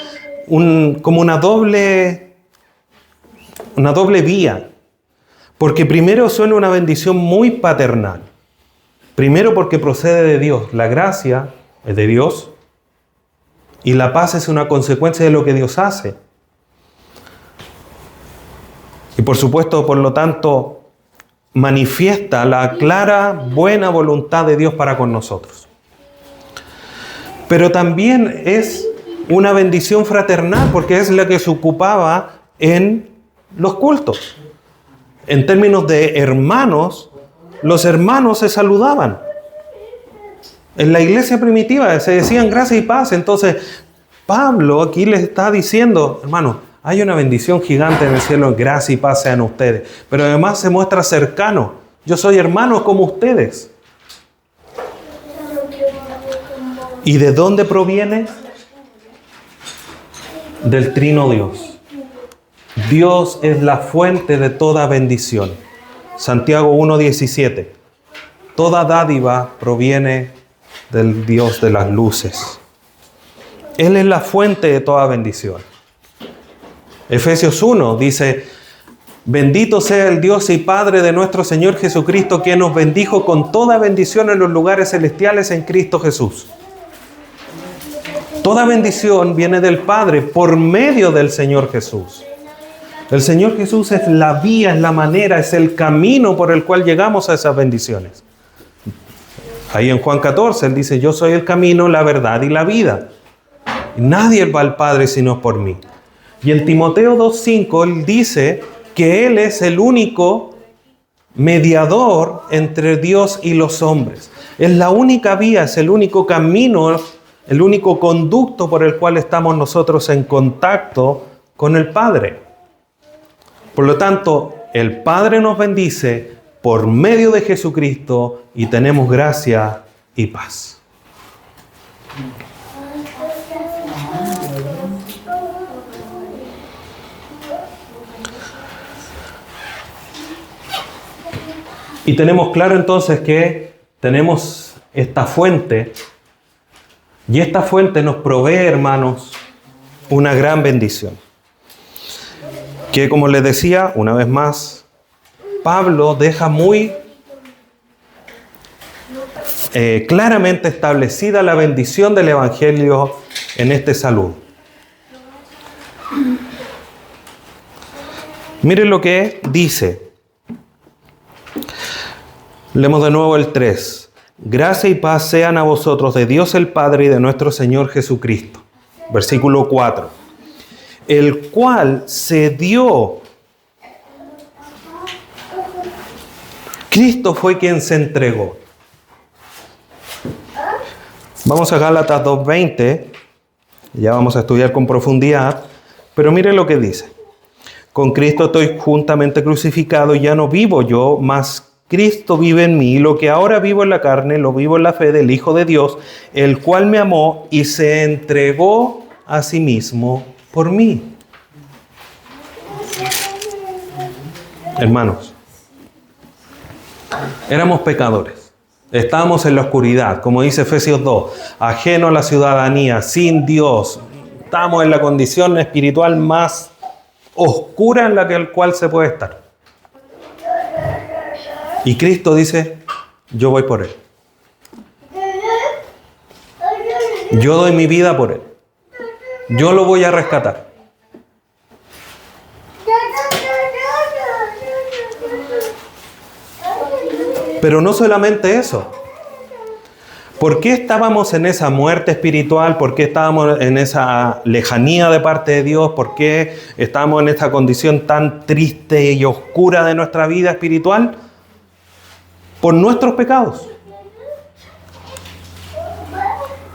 A: como una doble vía. Porque primero suena una bendición muy paternal. Primero porque procede de Dios. La gracia es de Dios. Y la paz es una consecuencia de lo que Dios hace. Y por supuesto, por lo tanto, manifiesta la clara, buena voluntad de Dios para con nosotros. Pero también es una bendición fraternal, porque es la que se ocupaba en los cultos. En términos de hermanos, los hermanos se saludaban. En la iglesia primitiva se decían gracia y paz. Entonces, Pablo aquí les está diciendo, hermanos, hay una bendición gigante en el cielo, gracia y paz sean ustedes. Pero además se muestra cercano. Yo soy hermano como ustedes. ¿Y de dónde proviene? Del Trino Dios. Dios es la fuente de toda bendición. Santiago 1:17. Toda dádiva proviene del Dios de las luces. Él es la fuente de toda bendición. Efesios 1 dice, bendito sea el Dios y Padre de nuestro Señor Jesucristo, que nos bendijo con toda bendición en los lugares celestiales en Cristo Jesús. Toda bendición viene del Padre por medio del Señor Jesús. El Señor Jesús es la vía, es la manera, es el camino por el cual llegamos a esas bendiciones. Ahí en Juan 14, Él dice, yo soy el camino, la verdad y la vida. Nadie va al Padre sino por mí. Y en Timoteo 2:5 Él dice que Él es el único mediador entre Dios y los hombres. Es la única vía, es el único camino el único conducto por el cual estamos nosotros en contacto con el Padre. Por lo tanto, el Padre nos bendice por medio de Jesucristo y tenemos gracia y paz. Y tenemos claro entonces que tenemos esta fuente, y esta fuente nos provee, hermanos, una gran bendición. Que, como les decía, una vez más, Pablo deja muy claramente establecida la bendición del Evangelio en este saludo. Miren lo que dice. Leemos de nuevo el 3. Gracia y paz sean a vosotros de Dios el Padre y de nuestro Señor Jesucristo. Versículo 4. El cual se dio. Cristo fue quien se entregó. Vamos a Gálatas 2:20. Ya vamos a estudiar con profundidad. Pero miren lo que dice. Con Cristo estoy juntamente crucificado y ya no vivo yo, mas Cristo vive en mí, y lo que ahora vivo en la carne, lo vivo en la fe del Hijo de Dios, el cual me amó y se entregó a sí mismo por mí. Hermanos, éramos pecadores, estábamos en la oscuridad, como dice Efesios 2, ajeno a la ciudadanía, sin Dios, estamos en la condición espiritual más oscura en la que el cual se puede estar. Y Cristo dice, yo voy por Él. Yo doy mi vida por Él. Yo lo voy a rescatar. Pero no solamente eso. ¿Por qué estábamos en esa muerte espiritual? ¿Por qué estábamos en esa lejanía de parte de Dios? ¿Por qué estábamos en esta condición tan triste y oscura de nuestra vida espiritual? Por nuestros pecados.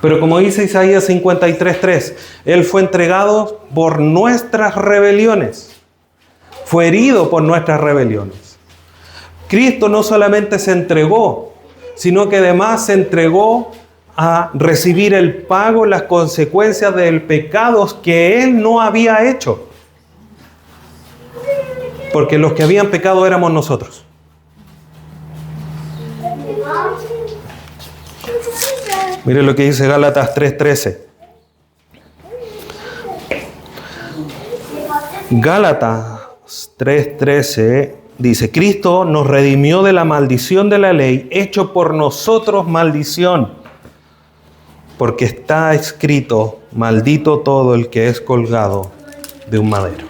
A: Pero como dice Isaías 53:3, Él fue entregado por nuestras rebeliones. Fue herido por nuestras rebeliones. Cristo no solamente se entregó, sino que además se entregó a recibir el pago, las consecuencias del pecado que Él no había hecho. Porque los que habían pecado éramos nosotros. Mire lo que dice Gálatas 3:13. Gálatas 3:13 dice, Cristo nos redimió de la maldición de la ley, hecho por nosotros maldición, porque está escrito, maldito todo el que es colgado de un madero.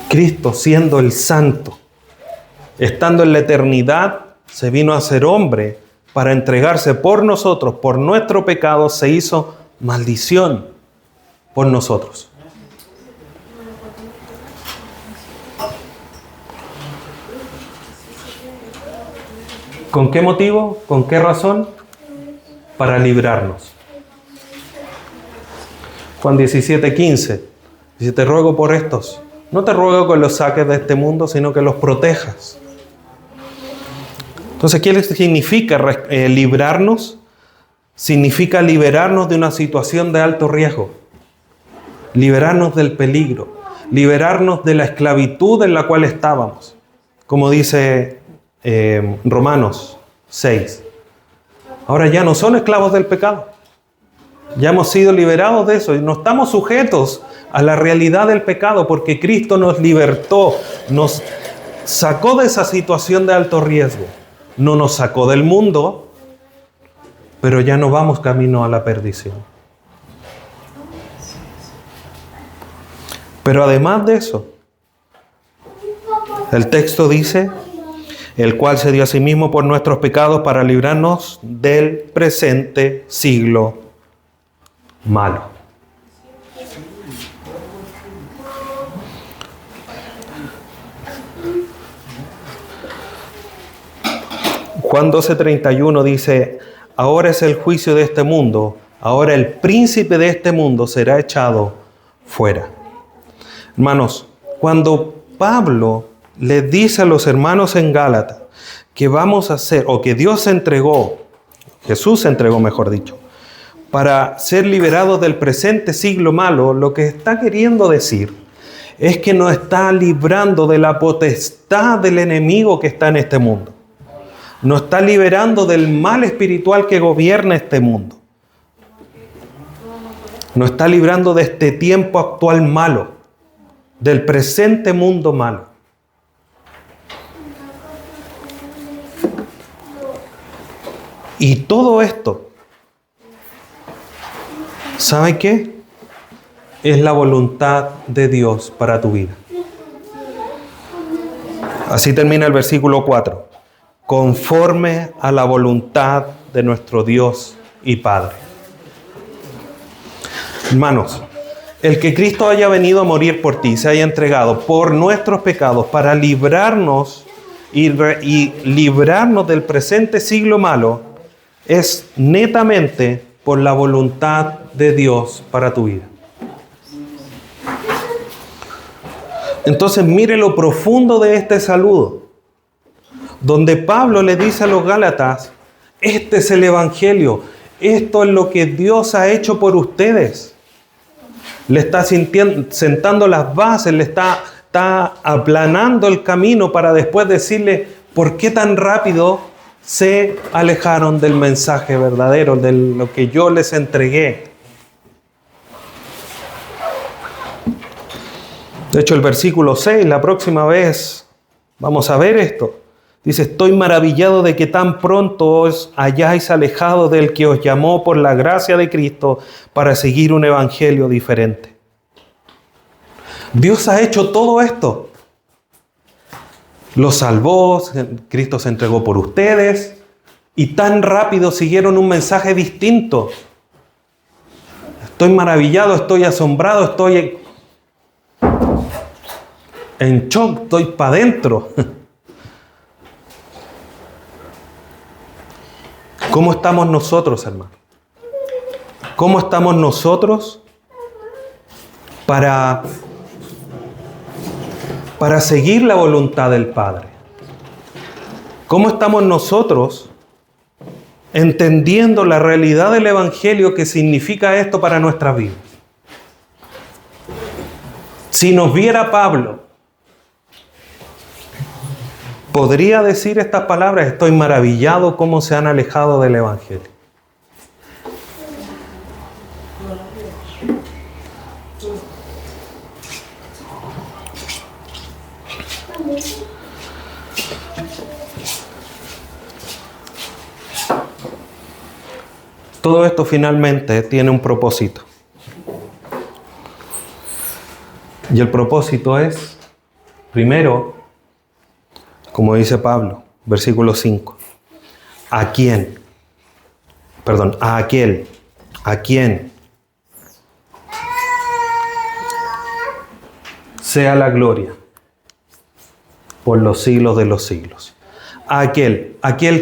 A: Cristo, siendo el santo, estando en la eternidad, se vino a ser hombre para entregarse por nosotros, por nuestro pecado, se hizo maldición por nosotros. ¿Con qué motivo? ¿Con qué razón? Para librarnos. Juan 17:15 dice, te ruego por estos. No te ruego que los saques de este mundo, sino que los protejas. Entonces, ¿qué significa librarnos? Significa liberarnos de una situación de alto riesgo. Liberarnos del peligro. Liberarnos de la esclavitud en la cual estábamos. Como dice Romanos 6. Ahora ya no son esclavos del pecado. Ya hemos sido liberados de eso y no estamos sujetos a la realidad del pecado porque Cristo nos libertó, nos sacó de esa situación de alto riesgo. No nos sacó del mundo, pero ya no vamos camino a la perdición. Pero además de eso, el texto dice, el cual se dio a sí mismo por nuestros pecados para librarnos del presente siglo malo. Juan 12:31 dice, ahora es el juicio de este mundo, ahora el príncipe de este mundo será echado fuera. Hermanos, cuando Pablo le dice a los hermanos en Gálatas que vamos a hacer, o que Dios entregó, Jesús entregó, mejor dicho, para ser liberados del presente siglo malo, lo que está queriendo decir es que nos está librando de la potestad del enemigo que está en este mundo. Nos está liberando del mal espiritual que gobierna este mundo. Nos está librando de este tiempo actual malo, del presente mundo malo. Y todo esto, ¿sabe qué? Es la voluntad de Dios para tu vida. Así termina el versículo 4. Conforme a la voluntad de nuestro Dios y Padre. Hermanos, el que Cristo haya venido a morir por ti, se haya entregado por nuestros pecados para librarnos y librarnos del presente siglo malo, es netamente por la voluntad de Dios para tu vida. Entonces mire lo profundo de este saludo, donde Pablo le dice a los Gálatas, este es el Evangelio, esto es lo que Dios ha hecho por ustedes. Le está sentando las bases, le está aplanando el camino para después decirle por qué tan rápido se alejaron del mensaje verdadero, de lo que yo les entregué. De hecho, el versículo 6, la próxima vez vamos a ver esto. Dice, estoy maravillado de que tan pronto os hayáis alejado del que os llamó por la gracia de Cristo para seguir un evangelio diferente. Dios ha hecho todo esto. Los salvó, Cristo se entregó por ustedes y tan rápido siguieron un mensaje distinto. Estoy maravillado, estoy asombrado, estoy en shock, estoy para adentro. ¿Cómo estamos nosotros, hermano? ¿Cómo estamos nosotros para seguir la voluntad del Padre? ¿Cómo estamos nosotros entendiendo la realidad del Evangelio que significa esto para nuestras vidas? Si nos viera Pablo, ¿podría decir estas palabras? Estoy maravillado cómo se han alejado del Evangelio. Todo esto finalmente tiene un propósito. Y el propósito es, primero, como dice Pablo, versículo 5, a aquel, a quien sea la gloria por los siglos de los siglos. Aquel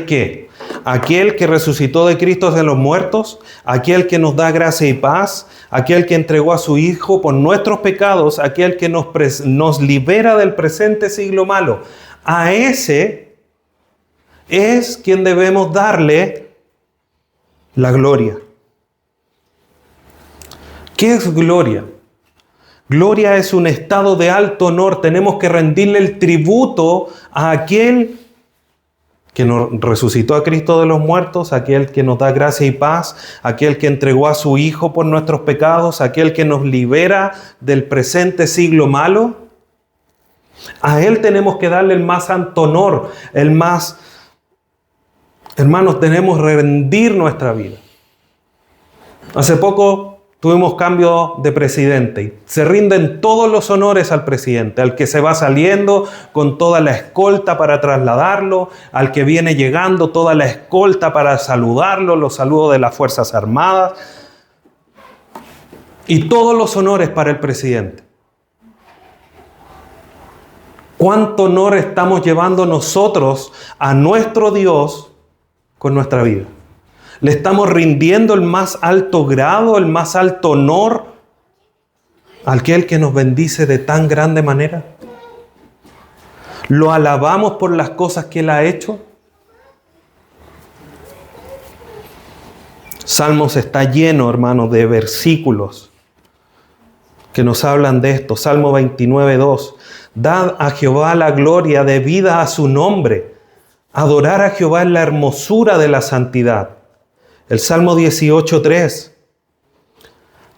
A: que resucitó de Cristo de los muertos, aquel que nos da gracia y paz, aquel que entregó a su Hijo por nuestros pecados, aquel que nos libera del presente siglo malo. A ese es quien debemos darle la gloria. ¿Qué es gloria? Gloria es un estado de alto honor. Tenemos que rendirle el tributo a aquel que nos resucitó a Cristo de los muertos, aquel que nos da gracia y paz, aquel que entregó a su Hijo por nuestros pecados, aquel que nos libera del presente siglo malo. A Él tenemos que darle el más santo honor, hermanos, tenemos que rendir nuestra vida. Hace poco tuvimos cambio de presidente y se rinden todos los honores al presidente, al que se va saliendo con toda la escolta para trasladarlo, al que viene llegando toda la escolta para saludarlo, los saludos de las Fuerzas Armadas y todos los honores para el presidente. ¿Cuánto honor estamos llevando nosotros a nuestro Dios con nuestra vida? ¿Le estamos rindiendo el más alto grado, el más alto honor a aquel que nos bendice de tan grande manera? ¿Lo alabamos por las cosas que Él ha hecho? Salmos está lleno, hermanos, de versículos que nos hablan de esto. Salmo 29:2. Dad a Jehová la gloria debida a su nombre. Adorar a Jehová en la hermosura de la santidad. El Salmo 18:3.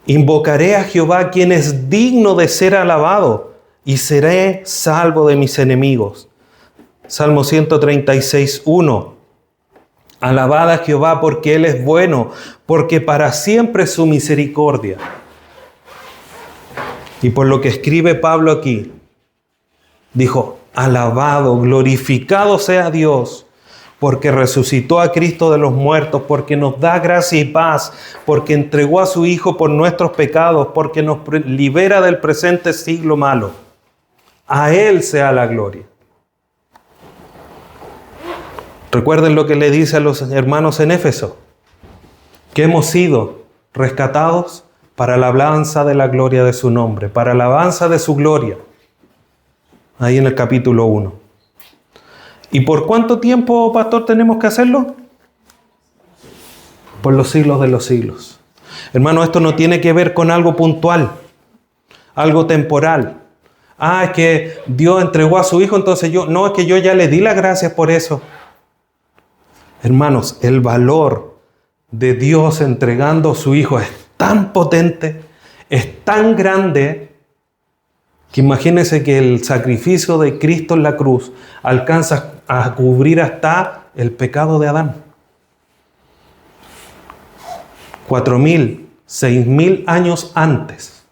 A: Invocaré a Jehová, quien es digno de ser alabado, y seré salvo de mis enemigos. Salmo 136:1. Alabad a Jehová porque Él es bueno, porque para siempre es su misericordia. Y por lo que escribe Pablo aquí, dijo, alabado, glorificado sea Dios, porque resucitó a Cristo de los muertos, porque nos da gracia y paz, porque entregó a su Hijo por nuestros pecados, porque nos libera del presente siglo malo. A Él sea la gloria. Recuerden lo que le dice a los hermanos en Éfeso, que hemos sido rescatados para la alabanza de la gloria de su nombre, para la alabanza de su gloria. Ahí en el capítulo 1. ¿Y por cuánto tiempo, pastor, tenemos que hacerlo? Por los siglos de los siglos. Hermano, esto no tiene que ver con algo puntual, algo temporal. Es que Dios entregó a su Hijo, entonces no, es que yo ya le di las gracias por eso. Hermanos, el valor de Dios entregando a su Hijo es tan potente, es tan grande, que imagínense que el sacrificio de Cristo en la cruz alcanza a cubrir hasta el pecado de Adán. 4.000, 6.000 años antes.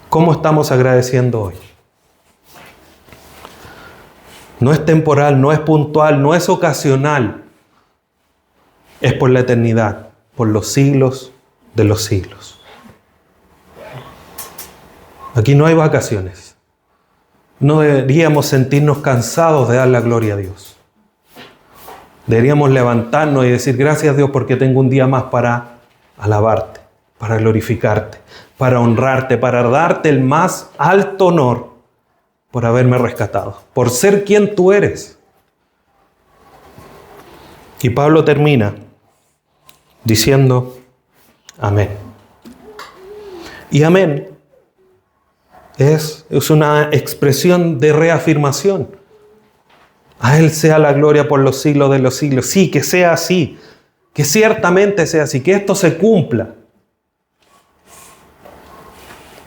A: ¿Cómo estamos agradeciendo hoy? No es temporal, no es puntual, no es ocasional. Es por la eternidad, por los siglos de los siglos. Aquí no hay vacaciones. No deberíamos sentirnos cansados de dar la gloria a Dios. Deberíamos levantarnos y decir, gracias Dios porque tengo un día más para alabarte, para glorificarte, para honrarte, para darte el más alto honor por haberme rescatado, por ser quien tú eres. Y Pablo termina diciendo, amén. Y amén es una expresión de reafirmación. A Él sea la gloria por los siglos de los siglos. Sí, que sea así, que ciertamente sea así, que esto se cumpla.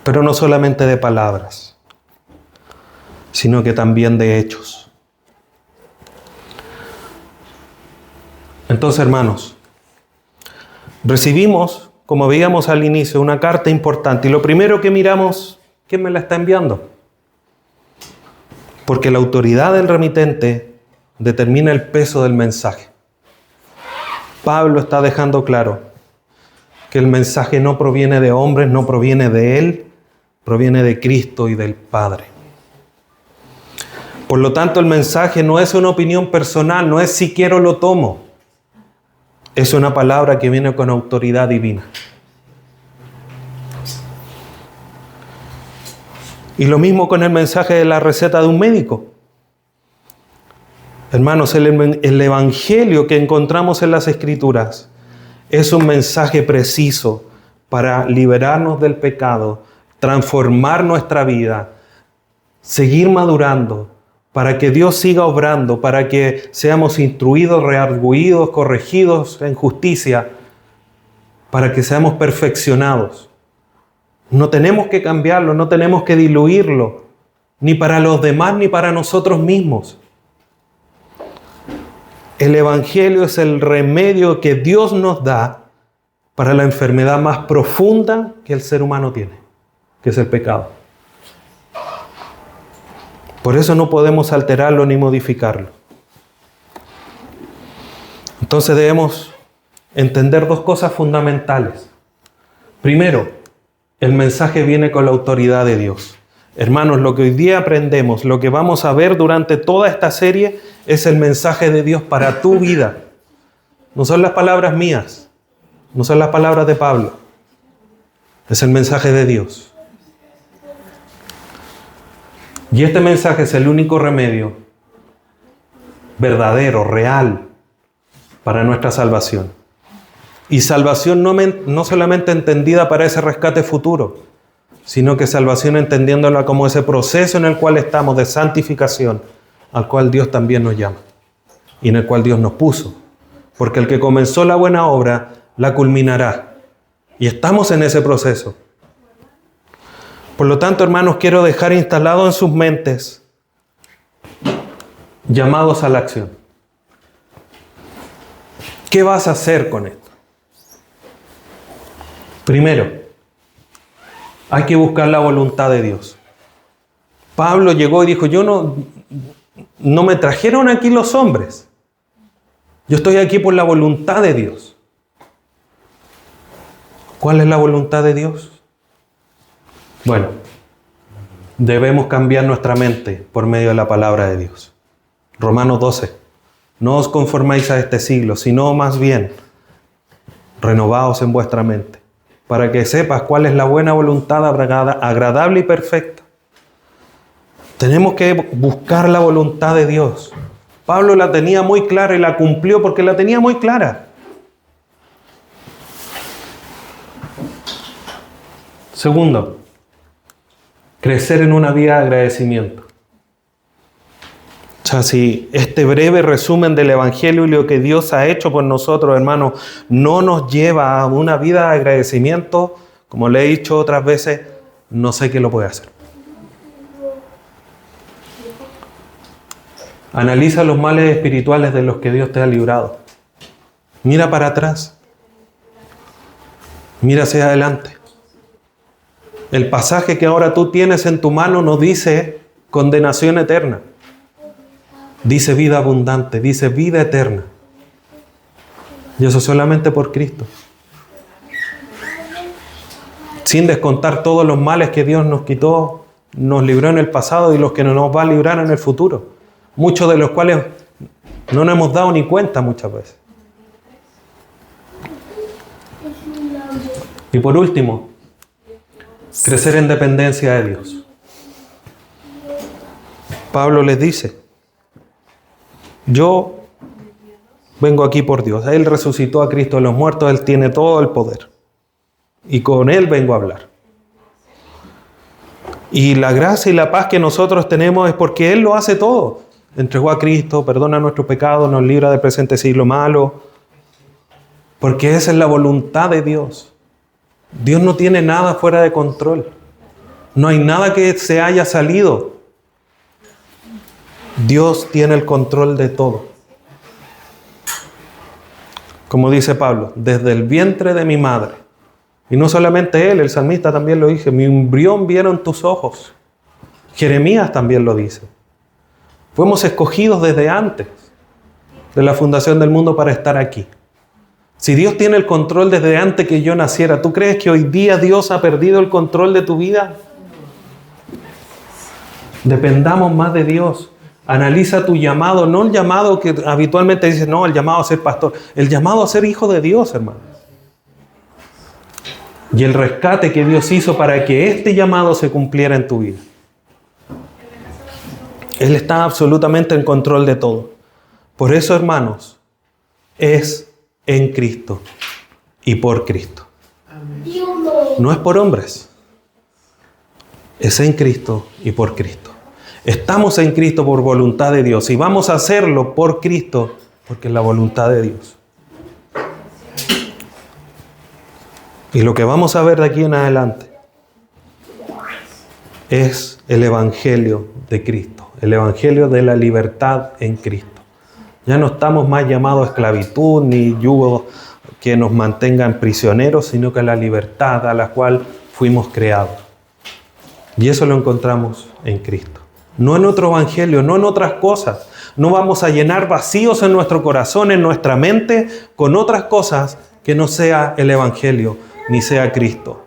A: Pero no solamente de palabras, sino que también de hechos. Entonces, hermanos, recibimos, como veíamos al inicio, una carta importante. Y lo primero que miramos, ¿quién me la está enviando? Porque la autoridad del remitente determina el peso del mensaje. Pablo está dejando claro que el mensaje no proviene de hombres, no proviene de él, proviene de Cristo y del Padre. Por lo tanto, el mensaje no es una opinión personal, no es si quiero lo tomo. Es una palabra que viene con autoridad divina. Y lo mismo con el mensaje de la receta de un médico. Hermanos, el evangelio que encontramos en las Escrituras es un mensaje preciso para liberarnos del pecado, transformar nuestra vida, seguir madurando, para que Dios siga obrando, para que seamos instruidos, redarguidos, corregidos en justicia, para que seamos perfeccionados. No tenemos que cambiarlo, no tenemos que diluirlo, ni para los demás ni para nosotros mismos. El Evangelio es el remedio que Dios nos da para la enfermedad más profunda que el ser humano tiene, que es el pecado. Por eso no podemos alterarlo ni modificarlo. Entonces debemos entender dos cosas fundamentales. Primero, el mensaje viene con la autoridad de Dios. Hermanos, lo que hoy día aprendemos, lo que vamos a ver durante toda esta serie, es el mensaje de Dios para tu vida. No son las palabras mías, no son las palabras de Pablo. Es el mensaje de Dios. Y este mensaje es el único remedio verdadero, real, para nuestra salvación. Y salvación no solamente entendida para ese rescate futuro, sino que salvación entendiéndola como ese proceso en el cual estamos de santificación, al cual Dios también nos llama y en el cual Dios nos puso. Porque el que comenzó la buena obra, la culminará. Y estamos en ese proceso. Por lo tanto, hermanos, quiero dejar instalado en sus mentes llamados a la acción. ¿Qué vas a hacer con esto? Primero, hay que buscar la voluntad de Dios. Pablo llegó y dijo, no me trajeron aquí los hombres. Yo estoy aquí por la voluntad de Dios. ¿Cuál es la voluntad de Dios? Bueno, debemos cambiar nuestra mente por medio de la palabra de Dios. Romanos 12. No os conforméis a este siglo, sino más bien renovaos en vuestra mente, para que sepas cuál es la buena voluntad agradable y perfecta. Tenemos que buscar la voluntad de Dios. Pablo la tenía muy clara y la cumplió porque la tenía muy clara. Segundo, crecer en una vida de agradecimiento. O sea, si este breve resumen del Evangelio y lo que Dios ha hecho por nosotros, hermanos, no nos lleva a una vida de agradecimiento, como le he dicho otras veces, no sé qué lo puede hacer. Analiza los males espirituales de los que Dios te ha librado. Mira para atrás. Mira hacia adelante. El pasaje que ahora tú tienes en tu mano no dice condenación eterna. Dice vida abundante, dice vida eterna. Y eso solamente por Cristo. Sin descontar todos los males que Dios nos quitó, nos libró en el pasado y los que nos va a librar en el futuro. Muchos de los cuales no nos hemos dado ni cuenta muchas veces. Y por último, crecer en dependencia de Dios. Pablo les dice, yo vengo aquí por Dios. Él resucitó a Cristo de los muertos, Él tiene todo el poder. Y con Él vengo a hablar. Y la gracia y la paz que nosotros tenemos es porque Él lo hace todo. Entregó a Cristo, perdona nuestros pecados, nos libra del presente siglo malo. Porque esa es la voluntad de Dios. Dios no tiene nada fuera de control. No hay nada que se haya salido. Dios tiene el control de todo. Como dice Pablo, desde el vientre de mi madre. Y no solamente él, el salmista también lo dice, mi embrión vieron tus ojos. Jeremías también lo dice. Fuimos escogidos desde antes de la fundación del mundo para estar aquí. Si Dios tiene el control desde antes que yo naciera, ¿tú crees que hoy día Dios ha perdido el control de tu vida? Dependamos más de Dios. Analiza tu llamado, no el llamado que habitualmente dices, no, el llamado a ser pastor, el llamado a ser hijo de Dios, hermano. Y el rescate que Dios hizo para que este llamado se cumpliera en tu vida. Él está absolutamente en control de todo. Por eso, hermanos, es en Cristo y por Cristo. No es por hombres. Es en Cristo y por Cristo. Estamos en Cristo por voluntad de Dios y vamos a hacerlo por Cristo porque es la voluntad de Dios. Y lo que vamos a ver de aquí en adelante es el Evangelio de Cristo, el Evangelio de la libertad en Cristo. Ya no estamos más llamados a esclavitud ni yugo que nos mantengan prisioneros, sino que a la libertad a la cual fuimos creados. Y eso lo encontramos en Cristo. No en otro evangelio, no en otras cosas. No vamos a llenar vacíos en nuestro corazón, en nuestra mente, con otras cosas que no sea el evangelio, ni sea Cristo.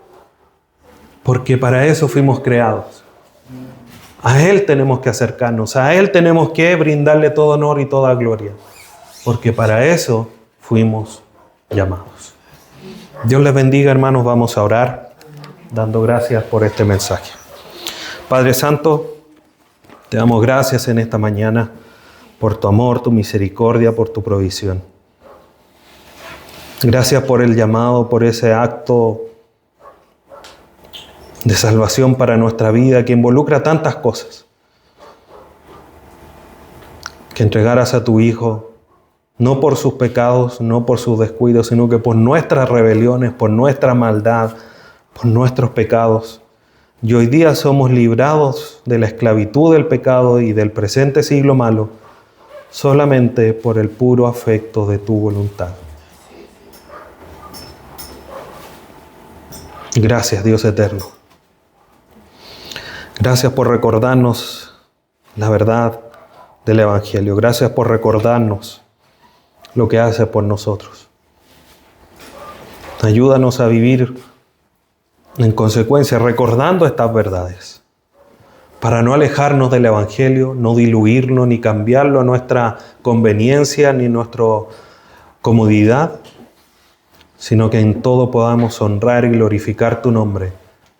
A: Porque para eso fuimos creados. A Él tenemos que acercarnos, a Él tenemos que brindarle todo honor y toda gloria, porque para eso fuimos llamados. Dios les bendiga, hermanos. Vamos a orar dando gracias por este mensaje. Padre Santo, te damos gracias en esta mañana por tu amor, tu misericordia, por tu provisión. Gracias por el llamado, por ese acto de salvación para nuestra vida que involucra tantas cosas. Que entregaras a tu Hijo, no por sus pecados, no por sus descuidos, sino que por nuestras rebeliones, por nuestra maldad, por nuestros pecados. Y hoy día somos librados de la esclavitud del pecado y del presente siglo malo, solamente por el puro afecto de tu voluntad. Gracias, Dios eterno. Gracias por recordarnos la verdad del Evangelio. Gracias por recordarnos lo que hace por nosotros. Ayúdanos a vivir en consecuencia, recordando estas verdades, para no alejarnos del Evangelio, no diluirlo, ni cambiarlo a nuestra conveniencia, ni nuestra comodidad, sino que en todo podamos honrar y glorificar tu nombre,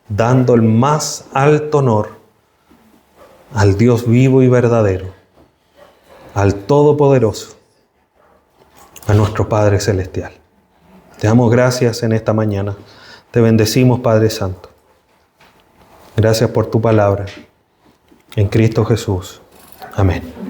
A: dando el más alto honor al Dios vivo y verdadero, al Todopoderoso, a nuestro Padre Celestial. Te damos gracias en esta mañana. Te bendecimos, Padre Santo. Gracias por tu palabra. En Cristo Jesús. Amén.